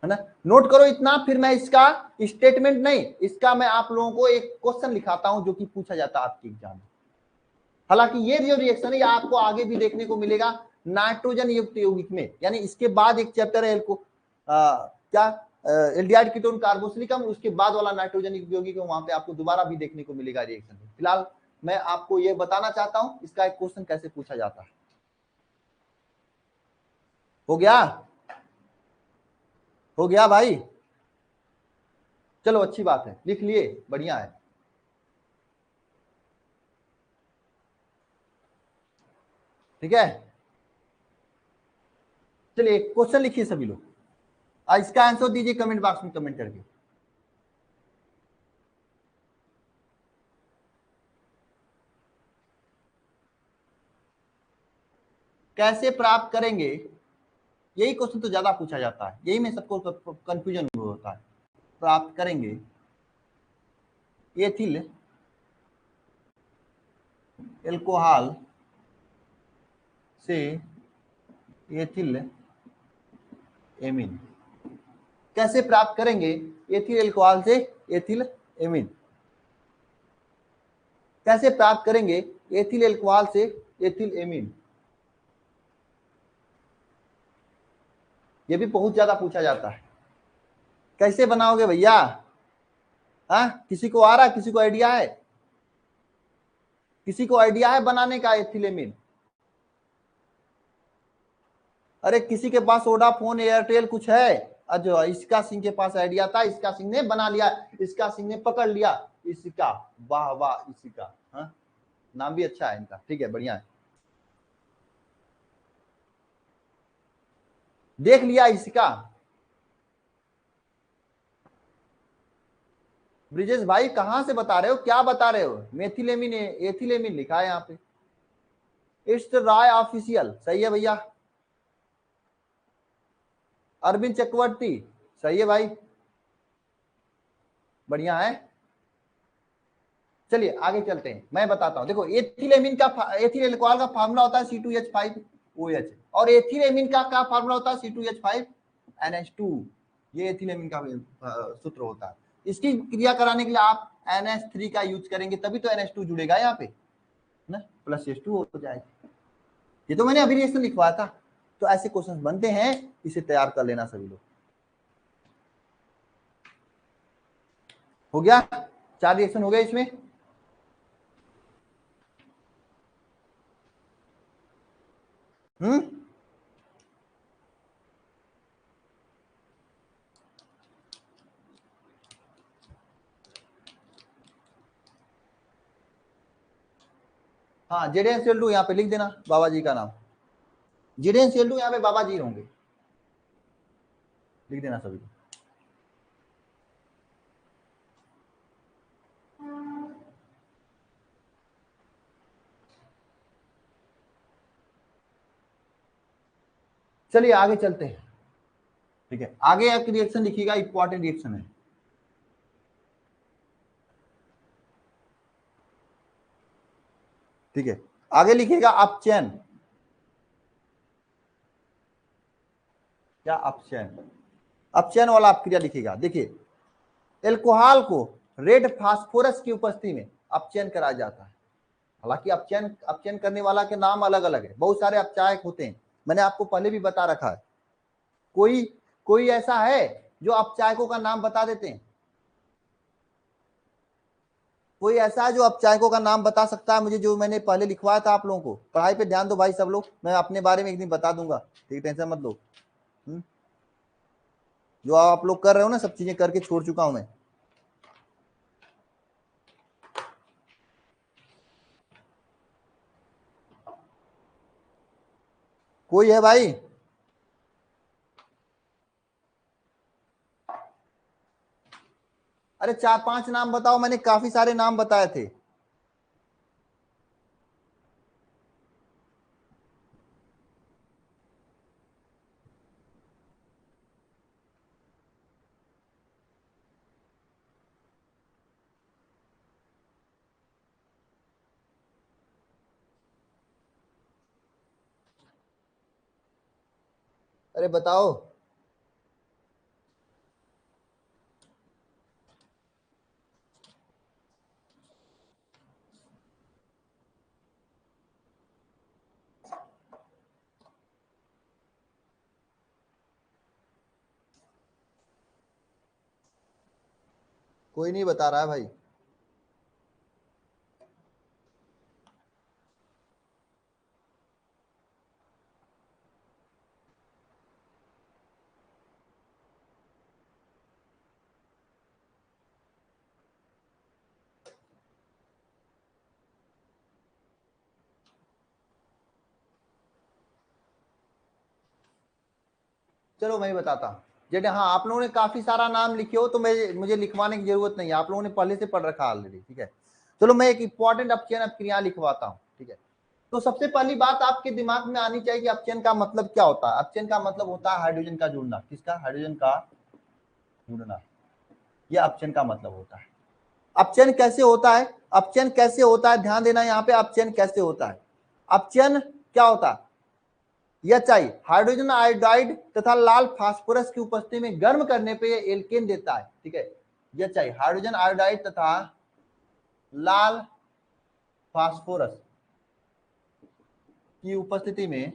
है ना। नोट करो इतना, फिर मैं इसका स्टेटमेंट नहीं, इसका मैं आप लोगों को एक क्वेश्चन लिखाता हूं जो कि पूछा जाता है आपके एग्जाम में। हालांकि ये जो रिएक्शन है आपको आगे भी देखने को मिलेगा नाइट्रोजन युक्त यौगिक में, यानी इसके बाद एक चैप्टर है क्या एल्डिहाइड कीटोन कार्बोसिलिकम, उसके बाद वाला नाइट्रोजन युक्त यौगिक वहां पे आपको दोबारा भी देखने को मिलेगा रिएक्शन। फिलहाल मैं आपको ये बताना चाहता हूं इसका एक क्वेश्चन कैसे पूछा जाता है। हो गया, हो गया भाई, चलो अच्छी बात है, लिख लिए, बढ़िया है। ठीक है, चलिए क्वेश्चन लिखिए सभी लोग, इसका आंसर दीजिए कमेंट बॉक्स में कमेंट करके। कैसे प्राप्त करेंगे, यही क्वेश्चन तो ज्यादा पूछा जाता है, यही में सबको कंफ्यूजन होता है। प्राप्त करेंगे एथिल एल्कोहल से एथिल एमीन, कैसे प्राप्त करेंगे एथिल एल्कोहल से एथिल एमीन, कैसे प्राप्त करेंगे एथिल एल्कोहल से एथिल एमीन, ये भी बहुत ज्यादा पूछा जाता है। कैसे बनाओगे भैया, हाँ किसी को आ रहा है, किसी को आइडिया है, किसी को आइडिया है बनाने का एथिलेमिन? अरे किसी के पास वोडाफोन एयरटेल कुछ है? अच्छा, इसका सिंह के पास आइडिया था, इसका सिंह ने बना लिया, इसका सिंह ने पकड़ लिया, इसका, वाह वाह, इसी का, हाँ नाम भी अच्छा है इनका, ठीक है बढ़िया है, देख लिया इसका। ब्रिजेश भाई कहां से बता रहे हो, क्या बता रहे हो, मेथिलेमिन एथिलेमिन लिखा है यहाँ पे, इट्स राय ऑफिशियल, सही है भैया। अरविंद चक्रवर्ती, सही है भाई, बढ़िया है। चलिए आगे चलते हैं, मैं बताता हूं, देखो एथिलेमिन का, एथिल एल्कोहल का फार्मूला होता है C2H5OH, और एथिलेमिन का क्या फार्मूला होता है C2H5NH2, ये एथिलेमिन का सूत्र होता है। इसकी क्रिया कराने के लिए आप NH3 का यूज करेंगे, तभी तो NH2 जुड़ेगा यहाँ पे ना, प्लस H2 हो जाएगा। ये तो मैंने अभी रिएक्शन लिखवाया था, तो ऐसे क्वेश्चंस बनते हैं, इसे तैयार कर लेना सभी लोग। हो गया, 4 रिएक्शन हो गए इसमें। हाँ ZnCl2 यहाँ पे लिख देना बाबा जी का नाम, ZnCl2 यहाँ पे बाबा जी होंगे, लिख देना सभी को। चलिए आगे चलते हैं, ठीक है, आगे एक रिएक्शन लिखिएगा, इंपॉर्टेंट रिएक्शन है। ठीक है, आगे लिखिएगा अपचयन, क्या अपचयन, अपचयन वाला आप क्रिया लिखिएगा। देखिए एल्कोहल को रेड फास्फोरस की उपस्थिति में अपचयन कराया जाता है, हालांकि अपचयन करने वाला के नाम अलग अलग है, बहुत सारे अपचायक होते हैं, मैंने आपको पहले भी बता रखा है। कोई कोई ऐसा है जो अपचायकों का नाम बता देते हैं? कोई ऐसा है जो अपचायकों का नाम बता सकता है मुझे, जो मैंने पहले लिखवाया था आप लोगों को? पढ़ाई पे ध्यान दो भाई सब लोग, मैं अपने बारे में एक दिन बता दूंगा, ठीक, टेंशन मत लो। जो आप लोग कर रहे हो ना, सब चीजें करके छोड़ चुका हूं मैं। कोई है भाई? अरे 4-5 नाम बताओ, मैंने काफी सारे नाम बताए थे। अरे बताओ। कोई नहीं बता रहा है भाई। चलो मैं ही बताता हूँ। जैसे हाँ, आप लोगों ने काफी सारा नाम लिखे हो, तो मैं मुझे लिखवाने की जरूरत नहीं है, आप लोगों ने पहले से पढ़ रखा ऑलरेडी, ठीक है। चलो मैं एक इंपॉर्टेंट अपचयन अपक्रिया लिखवाता हूँ, ठीक है। तो सबसे पहली बात आपके दिमाग में आनी चाहिए कि अपचयन का मतलब क्या होता है। अपचयन का मतलब होता है हाइड्रोजन का जुड़ना। किसका? हाइड्रोजन का जुड़ना, यह अपचयन का मतलब होता है। अपचयन कैसे होता है? अपचयन कैसे होता है, ध्यान देना यहाँ पे, अपचयन कैसे होता है। अपचयन क्या होता है? एचआई हाइड्रोजन आयोडाइड तथा लाल फास्फोरस की उपस्थिति में गर्म करने पे ये एल्केन देता है, ठीक है। एचआई हाइड्रोजन आयोडाइड तथा लाल फास्फोरस की उपस्थिति में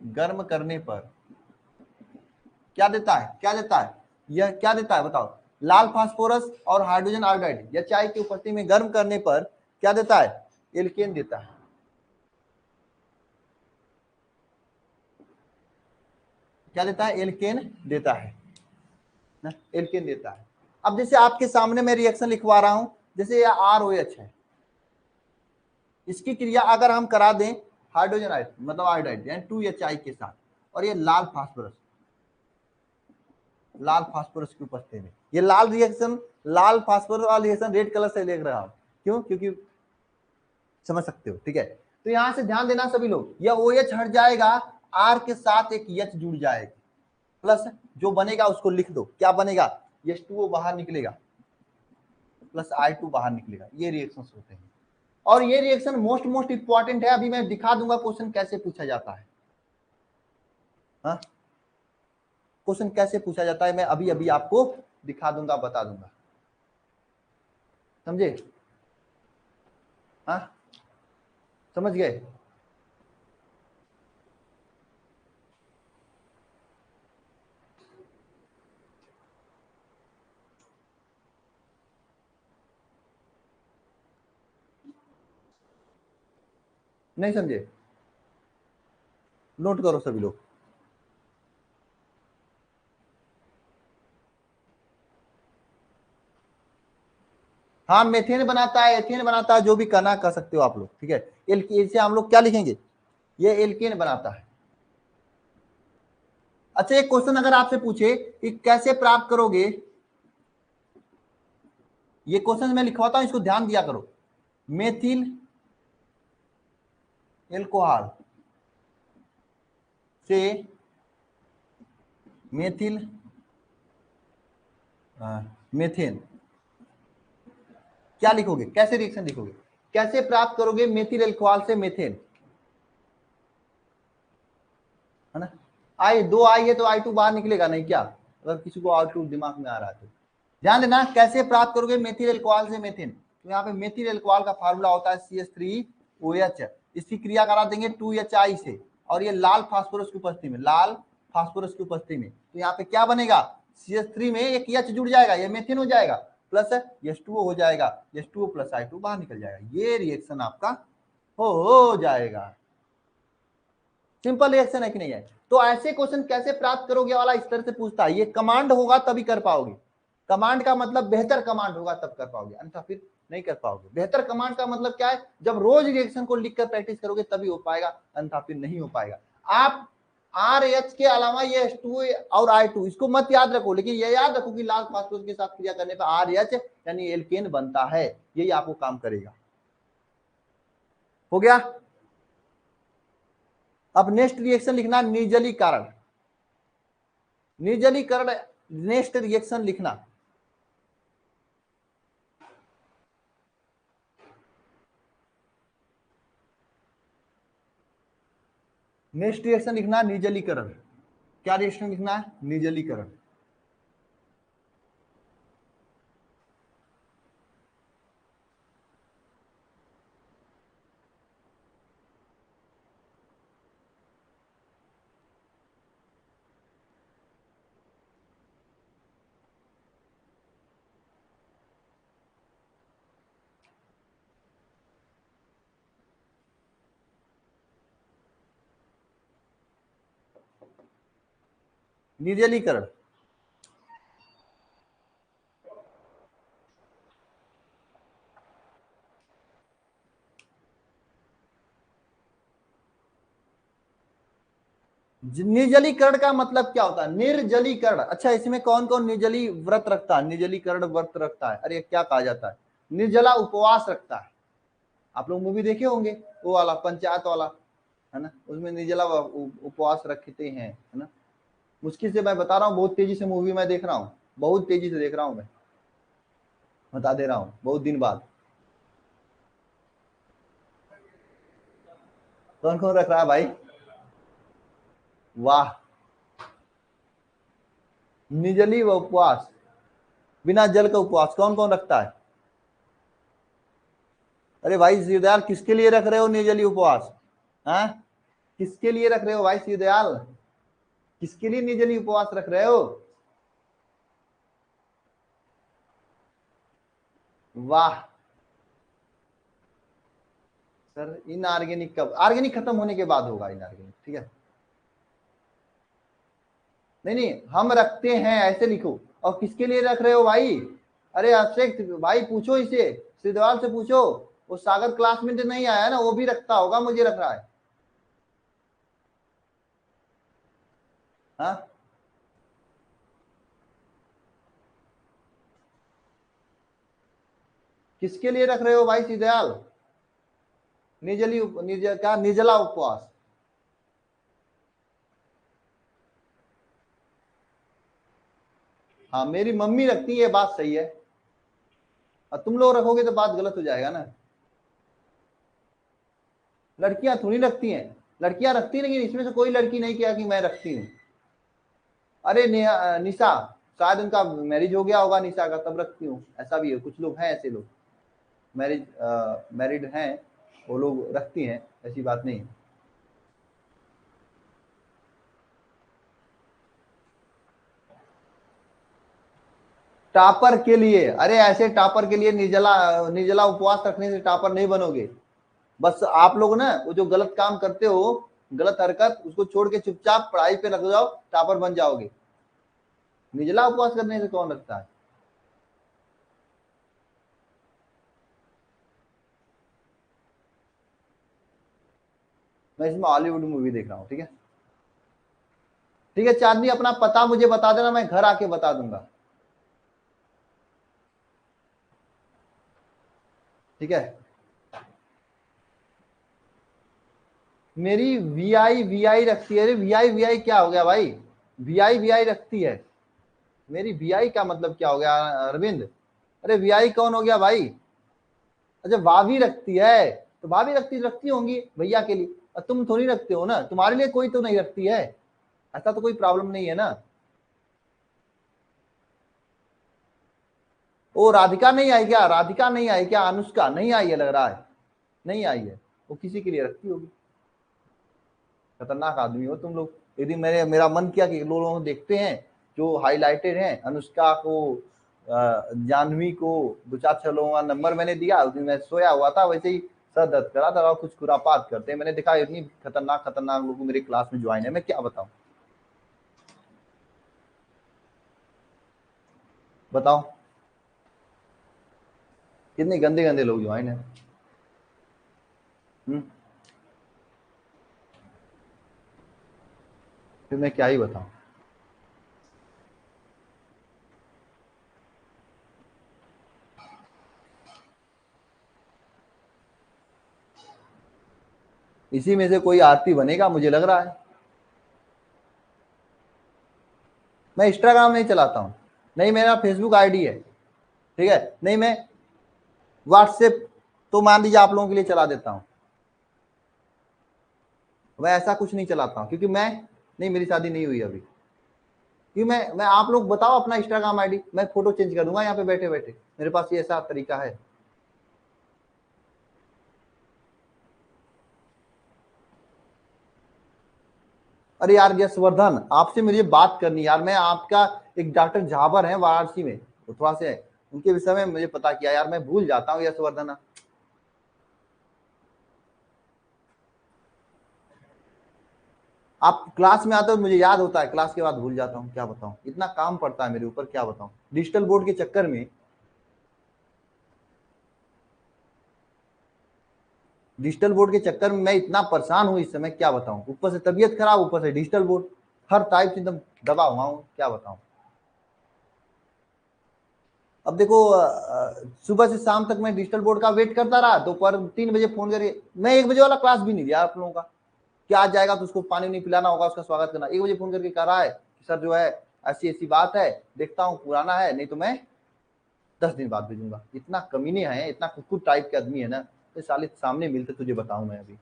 गर्म करने पर क्या देता है? क्या देता है? यह क्या देता है बताओ? लाल फास्फोरस और हाइड्रोजन आयोडाइड एचआई की उपस्थिति में गर्म करने पर क्या देता है? एल्केन देता है। क्या देता है? एल्केन देता है ना, एल्केन देता है। अब जैसे आपके सामने मैं रिएक्शन लिखवा रहा हूं, जैसे ये ROH है, इसकी क्रिया अगर हम करा दें हाइड्रोजन आइड मतलब आयोडाइड यानी 2HI के साथ, और ये लाल फास्फोरस की उपस्थिति में, ये लाल रिएक्शन, लाल फास्फोरस वाला रिएक्शन रेड कलर से लिख रहा हूं, क्यों? क्योंकि समझ सकते हो, ठीक है। तो यहां से ध्यान देना सभी लोग, यह OH हट जाएगा, R के साथ एक H जुड़ जाएगा, प्लस जो बनेगा उसको लिख दो, क्या बनेगा? H2O बाहर निकलेगा प्लस I2 बाहर निकलेगा। ये रिएक्शंस होते हैं, और ये रिएक्शन मोस्ट इंपॉर्टेंट है। अभी मैं दिखा दूंगा क्वेश्चन कैसे पूछा जाता है। हाँ, क्वेश्चन कैसे पूछा जाता है मैं अभी अभी आपको दिखा दूंगा, बता दूंगा, समझे? हाँ, समझ गए? नहीं समझे? नोट करो सभी लोग। हाँ, मेथेन बनाता है, एथेन बनाता है, जो भी कहना कह सकते हो आप लोग, ठीक है। इसे हम लोग क्या लिखेंगे? ये एल्केन बनाता है। अच्छा, एक क्वेश्चन अगर आपसे पूछे कि कैसे प्राप्त करोगे, ये क्वेश्चन मैं लिखवाता हूं, इसको ध्यान दिया करो। मेथिल एल्कोहल से मेथिल मेथेन, क्या लिखोगे? कैसे रिएक्शन लिखोगे? कैसे प्राप्त करोगे मेथिल एल्कोहल से मेथेन, है ना? आई है तो I2 बाहर निकलेगा नहीं क्या? अगर किसी को I2 दिमाग में आ रहा है तो ध्यान देना। कैसे प्राप्त करोगे मेथिल एल्कोहल से मेथेन? तो यहाँ पे मेथिल एल्कोहल का फार्मूला होता है CH3OH इसकी क्रिया करा देंगे 2HI से, और ये लाल फास्फोरस की उपस्थिति में, लाल फास्फोरस की उपस्थिति में, तो यहाँ पे क्या बनेगा, CH3 में एक H जुड़ जाएगा, ये मेथेन हो जाएगा, प्लस H2O हो जाएगा, H2O प्लस I2 बाहर निकल जाएगा, ये रिएक्शन आपका हो जाएगा। सिंपल रिएक्शन है कि नहीं है? तो ऐसे क्वेश्चन कैसे प्राप्त करोगे वाला इस तरह से पूछता है, ये कमांड होगा तभी कर पाओगे। कमांड का मतलब बेहतर कमांड होगा तब कर पाओगे, अन्यथा फिर नहीं कर पाओगे। बेहतर कमांड का मतलब क्या है, जब रोज रिएक्शन को लिखकर प्रैक्टिस करोगे तभी हो पाएगा, अन्यथा फिर नहीं हो पाएगा। आप RH के अलावा ये H2O और I2 इसको मत याद रखो, लेकिन ये याद रखो कि लाल फास्फोरस के साथ क्रिया करने पर RH यानी एल्केन बनता है, यही आपको काम करेगा। हो गया। अब नेक्स्ट रिएक्शन लिखना निर्जलीकरण, निर्जलीकरण नेक्स्ट रिएक्शन लिखना। नेक्स्ट रिएक्शन लिखना निर्जलीकरण, क्या रिएक्शन लिखना है, निर्जलीकरण। निर्जलीकरण निर्जलीकरण का मतलब क्या होता है, निर्जलीकरण। अच्छा, इसमें कौन कौन निर्जली व्रत रखता है, निर्जलीकरण व्रत रखता है, अरे क्या कहा जाता है, निर्जला उपवास रखता है। आप लोग मूवी देखे होंगे वो वाला पंचायत वाला, है ना, उसमें निर्जला उपवास रखते हैं, है ना। मुश्किल से मैं बता रहा हूँ, बहुत तेजी से मूवी मैं देख रहा हूँ, बहुत तेजी से देख रहा हूँ, मैं बता दे रहा हूँ, बहुत दिन बाद। कौन कौन रख रहा है भाई, वाह। निर्जली व उपवास, बिना जल का उपवास कौन कौन रखता है? अरे भाई शिवदयाल, किसके लिए रख रहे हो निर्जली उपवास? हाँ, किसके लिए रख रहे हो भाई शिवदयाल, किसके लिए निर्जली उपवास रख रहे हो? वाह सर, इनऑर्गेनिक कब, ऑर्गेनिक खत्म होने के बाद होगा इनऑर्गेनिक, ठीक है। नहीं नहीं, हम रखते हैं ऐसे लिखो। और किसके लिए रख रहे हो भाई? अरे अभिषेक भाई पूछो इसे, सिद्धवाल से पूछो, वो सागर क्लास में तो नहीं आया ना, वो भी रखता होगा, मुझे रख रहा है। हाँ, किसके लिए रख रहे हो भाई सिद्धयाल? क्या निर्जला उपवास? हाँ, मेरी मम्मी रखती है, बात सही है, और तुम लोग रखोगे तो बात गलत हो जाएगा ना। लड़कियां थोड़ी रखती हैं, लड़कियां रखती, लेकिन इसमें से कोई लड़की नहीं किया कि मैं रखती हूँ। अरे निशा, शायद उनका मैरिज हो गया होगा निशा का, तब रखती हूँ, ऐसा भी है, कुछ लोग हैं ऐसे लोग, मैरिज मैरिड हैं, वो लोग रखती हैं, ऐसी बात नहीं है। टॉपर के लिए, अरे ऐसे टॉपर के लिए निर्जला निर्जला उपवास रखने से टॉपर नहीं बनोगे। बस आप लोग ना वो जो गलत काम करते हो, गलत हरकत, उसको छोड़ के चुपचाप पढ़ाई पे लग जाओ, टॉपर बन जाओगे। निर्जला उपवास करने से कौन रखता है? मैं इसमें हॉलीवुड मूवी देख रहा हूँ, ठीक है। ठीक है चांदनी, अपना पता मुझे बता देना, मैं घर आके बता दूंगा, ठीक है। मेरी VI रखती है, अरे VI क्या हो गया भाई, VI रखती है, मेरी VI का मतलब क्या हो गया अरविंद? अरे VI कौन हो गया भाई? अच्छा, भाभी रखती है, तो भाभी रखती रखती होंगी भैया के लिए, और तुम थोड़ी रखते हो ना, तुम्हारे लिए कोई तो नहीं रखती है, ऐसा तो कोई प्रॉब्लम नहीं है ना। ओ राधिका नहीं आई क्या, राधिका नहीं आई क्या, अनुष्का नहीं आई है लग रहा है, नहीं आई है। वो किसी के लिए रखती होगी। खतरनाक आदमी हो तुम लोग। यदि मेरा मन किया कि लोगों को देखते हैं जो हाईलाइटेड हैं, अनुष्का को, जाह्नवी को 2-4 लोगों का नंबर मैंने दिया। उस दिन मैं सोया हुआ था, वैसे ही सर दर्द करा था और कुछ खुरापात करते हैं। मैंने देखा इतनी खतरनाक लोग मेरे क्लास में ज्वाइन है, मैं क्या बताऊं। बताओ कितने गंदे गंदे लोग ज्वाइन है। फिर मैं क्या ही बताऊं। इसी में से कोई आरती बनेगा मुझे लग रहा है। मैं इंस्टाग्राम नहीं चलाता हूं, नहीं मेरा फेसबुक आईडी है, ठीक है, नहीं मैं व्हाट्सएप तो मान लीजिए आप लोगों के लिए चला देता हूं। मैं ऐसा कुछ नहीं चलाता हूं क्योंकि मैं नहीं, मेरी शादी नहीं हुई अभी। क्योंकि मैं आप लोग बताओ अपना इंस्टाग्राम आईडी, मैं फोटो चेंज कर दूंगा यहाँ पे बैठे बैठे। मेरे पास ये ऐसा तरीका है। अरे यार यशवर्धन, आपसे मुझे बात करनी यार। मैं आपका एक डॉक्टर झाबर है वाराणसी में, तो थोड़ा से उनके विषय में मुझे पता किया यार, मैं भूल जाता हूँ यशवर्धन। आप क्लास में आते हो मुझे याद होता है, क्लास के बाद भूल जाता हूँ, क्या बताऊं। इतना काम पड़ता है मेरे ऊपर, क्या बताऊं। डिजिटल बोर्ड के चक्कर में, डिजिटल बोर्ड के चक्कर में मैं इतना परेशान हूँ इस समय, क्या बताऊं। ऊपर से तबीयत खराब, ऊपर से डिजिटल बोर्ड, हर टाइप से एकदम दबा हुआ हूँ, क्या बताऊं। अब देखो सुबह से शाम तक मैं डिजिटल बोर्ड का वेट करता रहा, दोपहर 3 बजे फोन करके, मैं 1 बजे वाला क्लास भी नहीं दिया आप लोगों का। क्या आज जाएगा तो उसको पानी नहीं पिलाना होगा, उसका स्वागत करना। 1 बजे फोन करके कह रहा है कि सर जो है ऐसी ऐसी बात है, देखता हूँ पुराना है नहीं तो मैं 10 दिन बाद भेजूंगा। इतना कमीने हैं, इतना कुकुर टाइप के आदमी है ना, तो साले सामने मिलते तुझे बताऊं मैं अभी।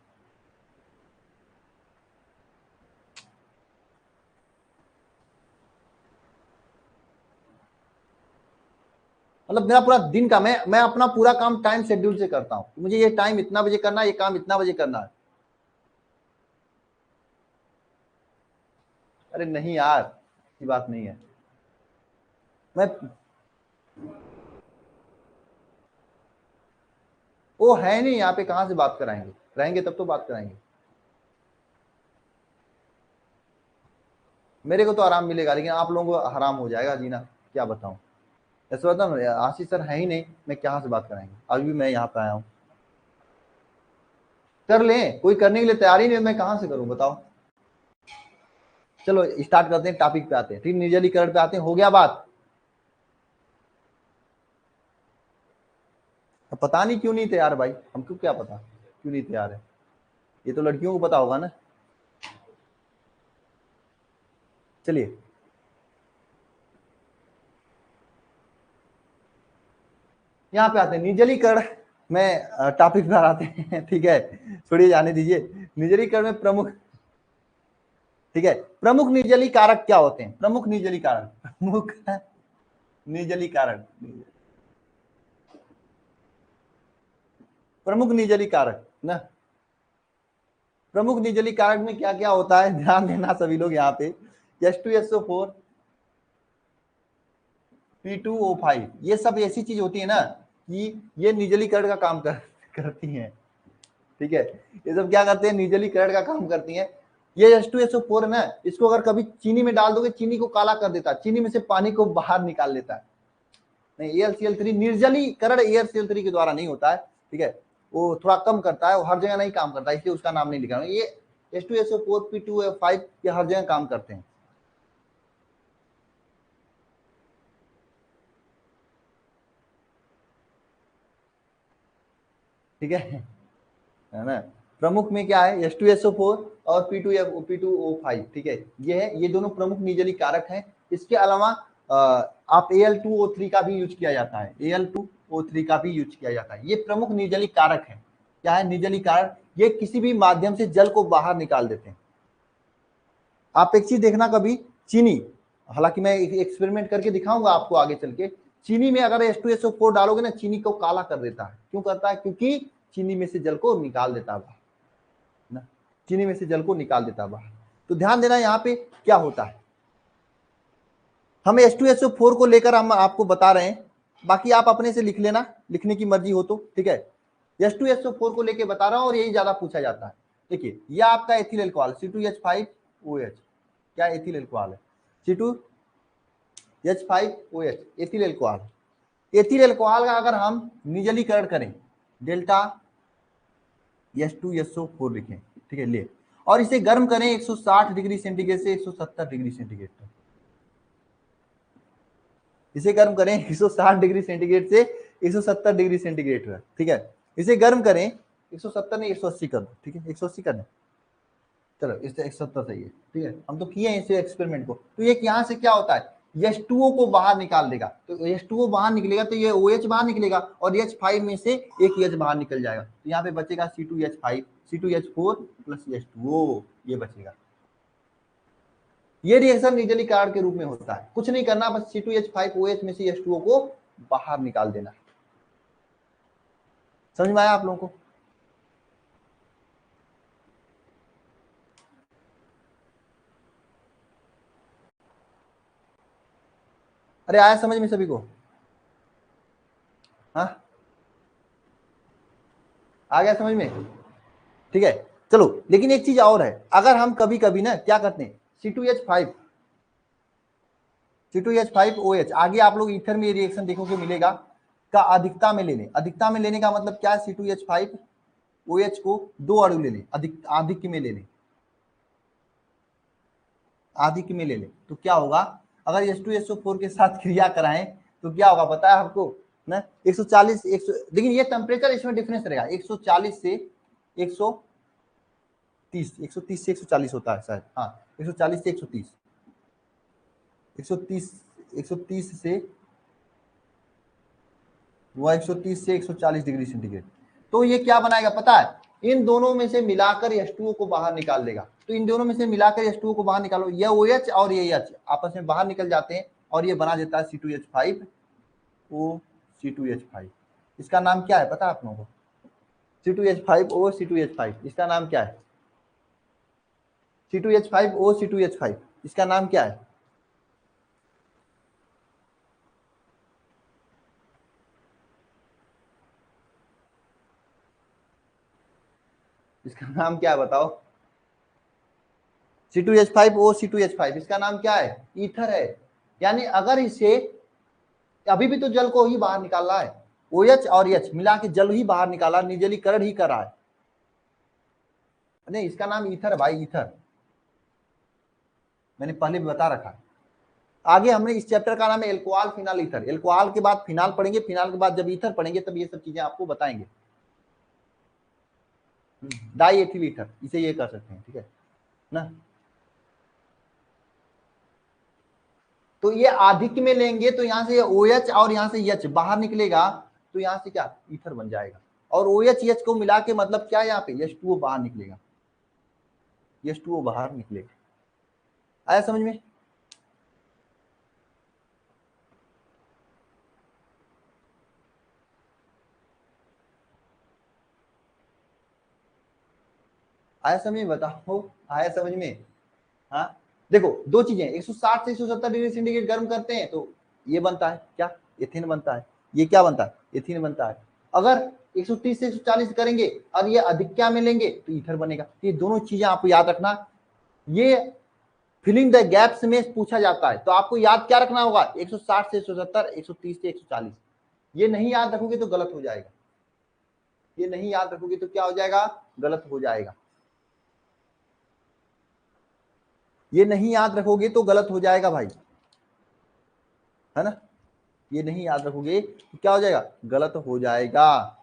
मतलब मेरा पूरा दिन का, मैं अपना पूरा काम टाइम शेड्यूल से करता हूँ। मुझे ये टाइम इतना बजे करना है, ये काम इतना बजे करना है। अरे नहीं यार, की बात नहीं है। मैं वो है नहीं यहाँ पे, कहाँ से बात कराएंगे, रहेंगे तब तो बात कराएंगे। मेरे को तो आराम मिलेगा, लेकिन आप लोगों को हराम हो जाएगा जीना, क्या बताऊं। ऐसा बता, आशीष सर है ही नहीं, मैं कहाँ से बात कराएंगे। अभी भी मैं यहाँ पे आया हूँ, कर लें, कोई करने के लिए तैयार ही नहीं, मैं कहाँ से करूँ बताओ। चलो स्टार्ट करते हैं, टॉपिक पे आते हैं, ठीक, निर्जलीकरण पे आते हैं। हो गया बात। अब पता नहीं क्यों नहीं तैयार भाई, हमको क्या पता क्यों नहीं तैयार है। ये तो लड़कियों को पता होगा ना। चलिए यहाँ पे आते हैं, निर्जलीकरण में टॉपिक पे आते हैं। ठीक है, छोड़िए जाने दीजिए। निर्जलीकरण में प्रमुख, ठीक है, प्रमुख निर्जली कारक क्या होते हैं। प्रमुख निर्जली कारक, प्रमुख निर्जली कारक, प्रमुख निर्जली कारक ना। प्रमुख निर्जली कारक में क्या क्या होता है, ध्यान देना सभी लोग यहाँ पे। H2SO4, P2O5, ये सब ऐसी चीज होती है ना कि ये निर्जलीकरण का काम करती हैं। ठीक है, ये सब क्या करते हैं, निर्जलीकरण का काम करती हैं। ये H2SO4 है ना, इसको अगर कभी चीनी में डाल दोगे, चीनी को काला कर देता है, चीनी में से पानी को बाहर निकाल लेता है। नहीं, AlCl3 निर्जलीकरण AlCl3 के द्वारा नहीं होता है, ठीक है, वो थोड़ा कम करता है, वो हर जगह नहीं काम करता, इसलिए उसका नाम नहीं लिखा। ये H2SO4 P2O5 ये हर जगह काम करते हैं। ठीक है ना। प्रमुख में क्या है, H2SO4 और P2O5, ठीक है, ये है, ये दोनों प्रमुख निर्जली कारक हैं। इसके अलावा आप Al2O3 का भी यूज किया जाता है, Al2O3 का भी यूज किया जाता है। ये प्रमुख निर्जली कारक है। क्या है, निर्जली कारक, ये किसी भी माध्यम से जल को बाहर निकाल देते हैं। आप एक चीज देखना कभी, चीनी, हालांकि मैं एक्सपेरिमेंट करके दिखाऊंगा आपको आगे चल के, चीनी में अगर H2SO4 डालोगे ना, चीनी को काला कर देता है। क्यों करता है, क्योंकि चीनी में से जल को निकाल देता बाहर ना, चीनी में से जल को निकाल देता बाहर। तो ध्यान देना यहाँ पे क्या होता है, हम H2SO4 को लेकर हम आपको बता रहे हैं, बाकी आप अपने से लिख लेना, लिखने की मर्जी हो तो ठीक है। H2SO4 को लेके बता रहा हूं और यही ज्यादा पूछा जाता है। देखिए यह आपका एथिल अल्कोहल C2H5OH, क्या एथिल अल्कोहल है, C2H5OH ethyl alcohol. Ethyl alcohol का अगर हम निर्जलीकरण करें डेल्टा H2SO4 लिखें, ठीक है ले, और इसे गर्म करें 160 डिग्री सेंटीग्रेड से 170 डिग्री सेंटीग्रेड तक, इसे गर्म करें 160 डिग्री सेंटीग्रेड से 170 डिग्री सेंटीग्रेड तक, ठीक है। इसे गर्म करें 170 नहीं 180 कर दो, ठीक है 180 कर दें, चलो इससे 170 सही है, ठीक है। हम तो किए हैं इसे एक्सपेरिमेंट को। तो ये यहाँ से क्या होता है, H2O को बाहर निकाल देगा, तो H2O बाहर निकलेगा तो ये OH बाहर निकलेगा और H5 में से एक H बाहर निकल जाएगा, तो यहाँ पे बचेगा C2H5 C2H4 प्लस H2O, ये बचेगा। ये रिएक्शन निर्जलीकरण के रूप में होता है, कुछ नहीं करना, बस C2H5OH में से H2O को बाहर निकाल देना। समझ में आया आप लोगों को? अरे आया समझ में सभी को? हाँ आ गया समझ में, ठीक है। चलो लेकिन एक चीज और है, अगर हम कभी कभी ना क्या करते हैं C2H5OH, आगे आप लोग ईथर में रिएक्शन देखोगे मिलेगा, का अधिकता में ले लें। अधिकता में लेने का मतलब क्या है, C2H5OH को 2 अणु ले लें, आधिक्य में ले लें, आधिक्य में ले लें, तो क्या होगा, अगर H2SO4 के साथ क्रिया कराएं तो क्या होगा पता है आपको ना, 140 100, लेकिन ये टेम्परेचर इसमें डिफरेंस रहेगा, 140 से 130 130 से 140 होता है शायद, हाँ 140 से 130 130 130 से वो 130 से 140 डिग्री सेंटीग्रेड। तो ये क्या बनाएगा पता है, इन दोनों में से मिलाकर H2O को बाहर निकाल लेगा। तो इन दोनों में से मिलाकर H2O को बाहर निकालो, यह OH और ये H आपस में बाहर निकल जाते हैं और ये बना देता है C2H5O C2H5। इसका नाम क्या है पता है आप लोगों को, C2H5O C2H5, इसका नाम क्या है, C2H5O C2H5, इसका नाम क्या है, इसका नाम क्या है बताओ, C2H5O C2H5, इसका नाम क्या है, ईथर है। यानी अगर इसे अभी भी तो जल को ही बाहर निकालना है, OH और H मिला के जल ही बाहर निकाला, निर्जलीकरण ही करा है, नहीं इसका नाम ईथर भाई, ईथर मैंने पहले भी बता रखा है। आगे हमने इस चैप्टर का नाम है एल्कोहल फिनाल ईथर, एल्कोहल के बाद फिनाल पढ़ेंगे, फिनाल के बाद जब ईथर पढ़ेंगे तब ये सब चीजें आपको बताएंगे। डाई एथिल ईथर, इसे ये कर सकते हैं, ठीक है ना। तो ये आधिक्य में लेंगे तो यहाँ से OH और यहाँ से H बाहर निकलेगा, तो यहाँ से क्या ईथर बन जाएगा, और OH H को मिला के मतलब क्या है, यहाँ पे H2O बाहर निकलेगा, H2O बाहर निकलेगा। आया समझ में? आया समझ में, बताओ आया समझ में? हाँ देखो दो चीजें, 160 से 170 डिग्री सेंटीग्रेड गर्म करते हैं तो ये बनता है क्या, एथेन बनता है, ये क्या बनता है, एथीन बनता है। अगर 130 से 140 करेंगे और ये अधिक्या में लेंगे तो ईथर बनेगा। ये दोनों चीजें आपको याद रखना, ये फिलिंग द गैप्स में पूछा जाता है, तो आपको याद क्या रखना होगा, 160 से 170 130 से 140, ये नहीं याद रखोगे तो गलत हो जाएगा, ये नहीं याद रखोगे तो क्या हो जाएगा, गलत हो जाएगा, ये नहीं याद रखोगे तो गलत हो जाएगा भाई, है ना, ये नहीं याद रखोगे तो क्या हो जाएगा, गलत हो जाएगा।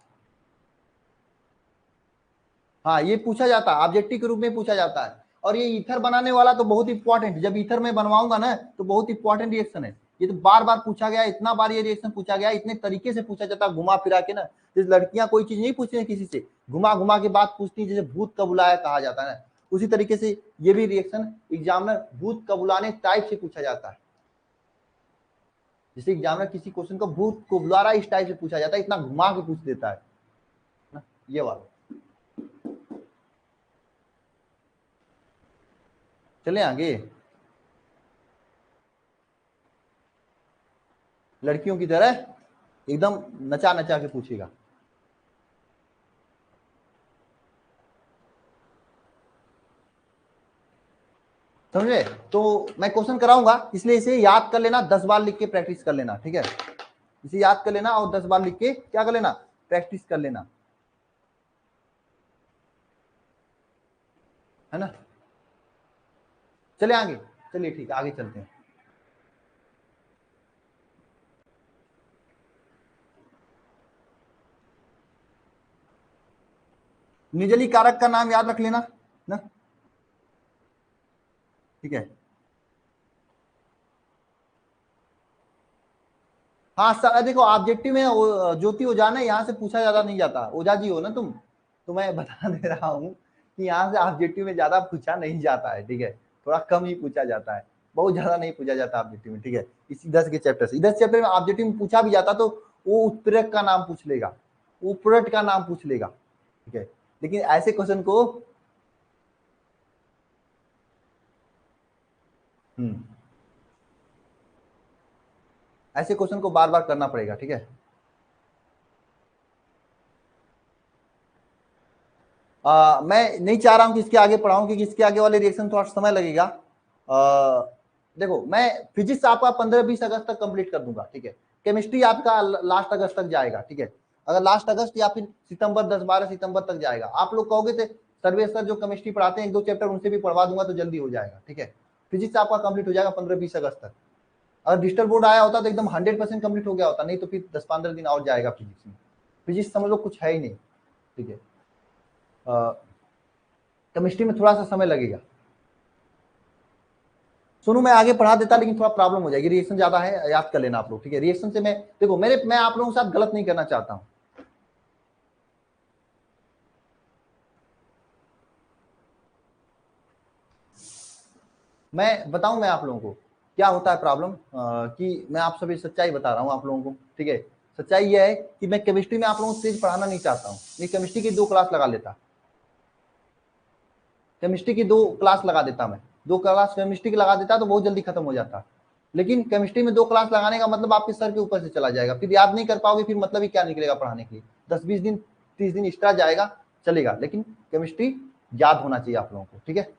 हाँ ये पूछा जाता है, ऑब्जेक्टिव के रूप में पूछा जाता है। और ये ईथर बनाने वाला तो बहुत इंपॉर्टेंट, जब ईथर में बनवाऊंगा ना तो बहुत इंपॉर्टेंट रिएक्शन है, ये तो बार बार पूछा गया, इतना बार ये रिएक्शन पूछा गया, इतने तरीके से पूछा जाता है घुमा फिरा के ना, जैसे लड़कियां कोई चीज नहीं पूछती है किसी से, घुमा घुमा के बात पूछती है, जैसे भूत का बुलाया कहा जाता है ना, उसी तरीके से ये भी रिएक्शन एग्जामिनर भूत का बुलाने टाइप से पूछा जाता है, जैसे एग्जामिनर किसी क्वेश्चन को भूत को बुला रहा है इस टाइप से पूछा जाता है, इतना घुमा के पूछ देता है ना, ये वाला। चले आगे। लड़कियों की तरह एकदम नचा नचा के पूछेगा। समझे? तो मैं क्वेश्चन कराऊंगा, इसलिए इसे याद कर लेना, 10 बार लिख के प्रैक्टिस कर लेना, ठीक है? इसे याद कर लेना और 10 बार लिख के क्या कर लेना, प्रैक्टिस कर लेना, है ना? चले आगे, चलिए ठीक है, आगे चलते हैं। निजली कारक का नाम याद रख लेना ना, ठीक है? हाँ सर, देखो ऑब्जेक्टिव में ज्योति ओझा ने यहाँ से पूछा ज्यादा नहीं जाता। ओझा जी हो ना तुम, तो मैं बता दे रहा हूँ कि यहाँ से ऑब्जेक्टिव में ज्यादा पूछा नहीं जाता है, ठीक है? थोड़ा कम ही पूछा जाता है, बहुत ज्यादा नहीं पूछा जाता ऑब्जेक्टिव में, ठीक है? इसी 10 के चैप्टर से, 10 चैप्टर में ऑब्जेक्टिव में पूछा भी जाता तो वो उत्प्रेरक का नाम पूछ लेगा, उपरट का नाम पूछ लेगा, ठीक है? लेकिन ऐसे क्वेश्चन को हम्म ऐसे क्वेश्चन को बार बार करना पड़ेगा, ठीक है? मैं नहीं चाह रहा हूं कि इसके आगे पढ़ाऊं, क्योंकि इसके आगे वाले रिएक्शन थोड़ा समय लगेगा। देखो मैं फिजिक्स आपका 15-20 अगस्त तक कंप्लीट कर दूंगा, ठीक है? केमिस्ट्री आपका लास्ट अगस्त तक जाएगा, ठीक है? अगर लास्ट अगस्त या फिर सितंबर, 10-12 सितंबर तक जाएगा। आप लोग कहोगे तो सर्वे सर जो केमिस्ट्री पढ़ाते हैं 1-2 चैप्टर उनसे भी पढ़वा दूंगा, तो जल्दी हो जाएगा, ठीक है? फिजिक्स आपका कंप्लीट हो जाएगा 15-20 अगस्त तक। अगर डिजिटल बोर्ड आया होता तो एकदम 100% कंप्लीट हो गया होता, नहीं तो फिर 10-15 दिन और जाएगा फिजिक्स में। फिजिक्स समझ लो कुछ है ही नहीं, ठीक है? केमिस्ट्री में थोड़ा सा समय लगेगा। सुनो मैं आगे पढ़ा देता, लेकिन थोड़ा प्रॉब्लम हो जाएगी, रिएक्शन ज्यादा है, याद कर लेना आप लोग, ठीक है? रिएक्शन से मैं देखो मैं आप लोगों के साथ गलत नहीं करना चाहता हूं। मैं बताऊं मैं आप लोगों को क्या होता है प्रॉब्लम, कि मैं आप सभी सच्चाई बता रहा हूं आप लोगों को, ठीक है? सच्चाई यह है कि मैं केमिस्ट्री में आप लोगों को तेज पढ़ाना नहीं चाहता हूं। मैं केमिस्ट्री की 2 क्लास लगा लेता, केमिस्ट्री की 2 क्लास लगा देता, मैं 2 क्लास केमिस्ट्री की लगा देता तो बहुत जल्दी खत्म हो जाता। लेकिन केमिस्ट्री में 2 क्लास लगाने का मतलब आपके सर के ऊपर से चला जाएगा, फिर याद नहीं कर पाओगे, फिर मतलब ही क्या निकलेगा पढ़ाने के लिए? 10-20 दिन, 30 दिन एक्स्ट्रा जाएगा, चलेगा, लेकिन केमिस्ट्री याद होना चाहिए आप लोगों को, ठीक है?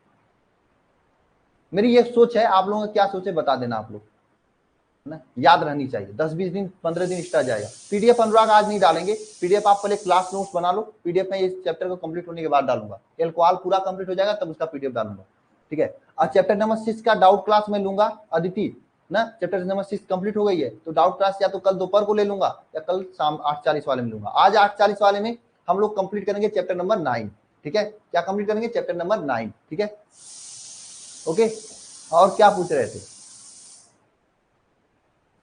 मेरी ये सोच है, आप लोगों का क्या सोच है बता देना आप लोग, है ना? याद रहनी चाहिए, 10-20 दिन, 15 दिन एक्स्ट्रा जाएगा। पीडीएफ अनुराग आज नहीं डालेंगे, पीडीएफ आप पहले क्लास नोट्स बना लो, पीडीएफ में इस चैप्टर को कंप्लीट होने के बाद डालूंगा, एल्कोहल पूरा कंप्लीट हो जाएगा तब उसका पीडीएफ डालूंगा, ठीक है? और चैप्टर नंबर 6 का डाउट क्लास में लूंगा, अदिति ना, चैप्टर नंबर 6 कंप्लीट हो गई है तो डाउट क्लास या तो कल दोपहर को ले लूंगा या कल शाम 8:40 वाले में लूंगा। आज 8:40 वाले में हम लोग कंप्लीट करेंगे चैप्टर नंबर 9, ठीक है? क्या कंप्लीट करेंगे? चैप्टर नंबर 9, ठीक है? ओके, और क्या पूछ रहे थे?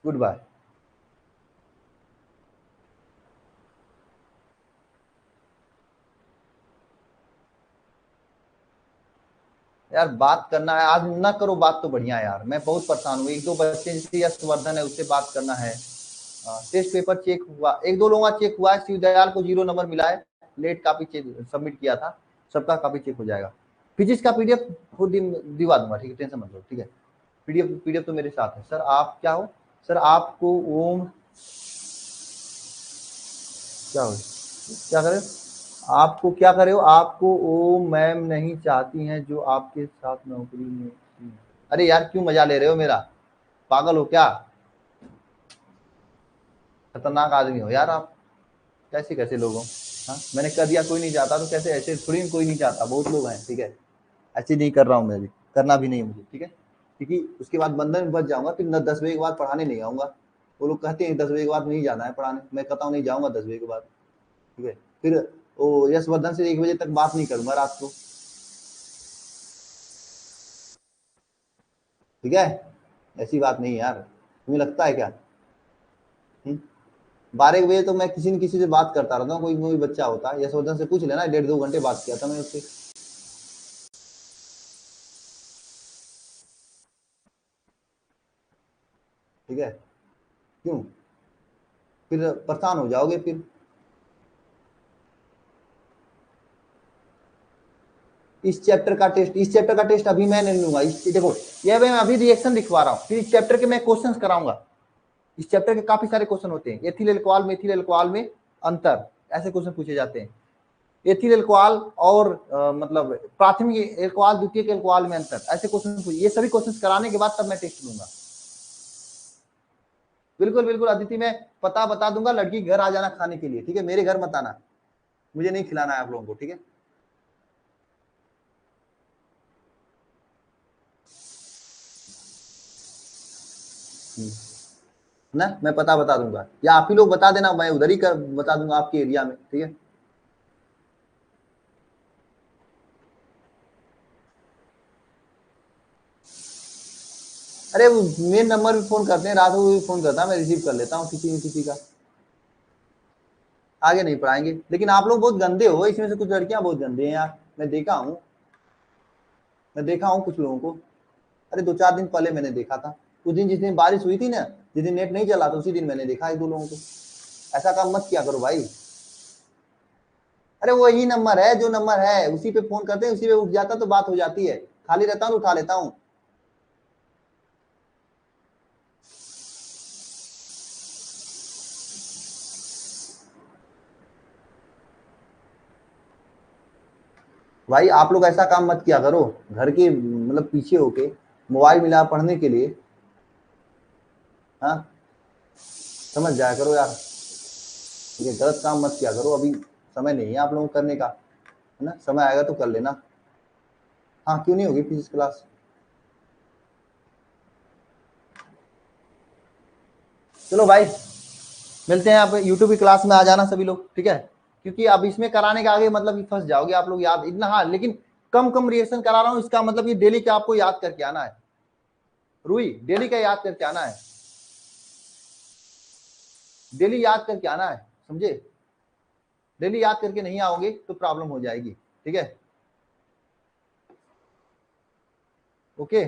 Goodbye. यार बात करना है आज, ना करो बात तो बढ़िया है यार, मैं बहुत परेशान हूँ। 1-2 बच्चे जैसे यशवर्धन है उससे बात करना है। टेस्ट पेपर चेक हुआ, 1-2 लोगों का चेक हुआ है, शिवदयाल को 0 नंबर मिला है, लेट कॉपी सबमिट किया था, सबका कॉपी चेक हो जाएगा। फिजिक्स का पीडीएफ खुद दिवा दूंगा, ठीक है? टेंशन मत लो, ठीक है? पीडीएफ पीडीएफ तो मेरे साथ है। सर आप क्या हो? सर आपको ओम क्या हो, क्या करे? आपको क्या करे हो? आपको ओ मैम नहीं चाहती हैं जो आपके साथ नौकरी में थी। अरे यार क्यों मजा ले रहे हो मेरा? पागल हो क्या? खतरनाक आदमी हो यार आप। कैसे कैसे लोग हो? हाँ मैंने कर दिया कोई नहीं चाहता तो कैसे? ऐसे थोड़ी कोई नहीं चाहता, बहुत लोग हैं, ठीक है? ऐसे नहीं कर रहा हूँ मैं भी, करना भी नहीं मुझे, ठीक है? क्योंकि उसके बाद बंधन में बच जाऊंगा, फिर 10 बजे के बाद पढ़ाने नहीं आऊंगा। वो लोग कहते हैं 10 बजे के बाद नहीं जाना है पढ़ाने, मैं कहता हूँ नहीं जाऊंगा 10 बजे के बाद, ठीक है? फिर वो यशवर्धन से 1 बजे तक बात नहीं करूंगा रात को, ठीक है? ऐसी बात नहीं है यार, तुम्हें लगता है क्या? 12 बजे तो मैं किसी न किसी से बात करता रहता हूँ, कोई कोई बच्चा होता है, यशवर्धन से पूछ लेना, 1.5-2 घंटे बात किया था मैं उससे, ठीक है? क्यों? फिर परेशान हो जाओगे फिर। इस चैप्टर का टेस्ट अभी मैं नहीं लूंगा। इस देखो ये मैं अभी रिएक्शन दिखवा रहा हूँ, फिर इस चैप्टर के मैं क्वेश्चंस कराऊंगा। इस चैप्टर के काफी सारे क्वेश्चन होते हैं। एथिल अल्कोहल मेथिल अल्कोहल में अंतर, ऐसे क्वेश्चन पूछे जाते हैं। एथिल अल्कोहल और मतलब प्राथमिक अल्कोहल द्वितीयक अल्कोहल में अंतर, ऐसे क्वेश्चन पूछे। ये सभी क्वेश्चन कराने के बाद तब मैं टेस्ट लूंगा। बिल्कुल बिल्कुल अदिति, मैं पता बता दूंगा, लड़की घर आ जाना खाने के लिए, ठीक है? मेरे घर मत आना, मुझे नहीं खिलाना है आप लोगों को, ठीक है? ना मैं पता बता दूंगा, या आप ही लोग बता देना, मैं उधर ही कर बता दूंगा आपके एरिया में, ठीक है? अरे मेन नंबर पे फोन करते हैं, रात को भी फोन करता है, मैं रिसीव कर लेता हूँ किसी न किसी का। आगे नहीं पढ़ाएंगे, लेकिन आप लोग बहुत गंदे हो, इसमें से कुछ लड़कियां बहुत गंदे हैं यार, मैं देखा हूँ, कुछ लोगों को। अरे 2-4 दिन पहले मैंने देखा था, उस दिन जिस दिन बारिश हुई थी ना, जिस दिन नेट नहीं चला था, उसी दिन मैंने देखा 1-2 लोगों को। ऐसा काम मत किया करो भाई। अरे वही नंबर है, जो नंबर है उसी पे फोन करते हैं, उसी पे उठ जाता तो बात हो जाती है। खाली रहता हूँ उठा लेता हूँ। भाई आप लोग ऐसा काम मत किया करो, घर के मतलब पीछे होके मोबाइल मिला पढ़ने के लिए। हाँ, समझ जाया करो यार, ये गलत काम मत किया करो। अभी समय नहीं है आप लोगों को करने का, है ना? समय आएगा तो कर लेना। हाँ, क्यों नहीं होगी फिजिक्स क्लास? चलो भाई, मिलते हैं। आप यूट्यूब की क्लास में आ जाना सभी लोग, ठीक है? क्योंकि अब इसमें कराने के आगे मतलब कि फंस जाओगे आप लोग, याद इतना। हाँ, लेकिन कम कम रिएक्शन करा रहा हूँ, इसका मतलब ये डेली का आपको याद करके आना है। रूही, डेली का याद करके आना है, डेली याद करके आना है, समझे? डेली याद करके नहीं आओगे तो प्रॉब्लम हो जाएगी, ठीक है? ओके।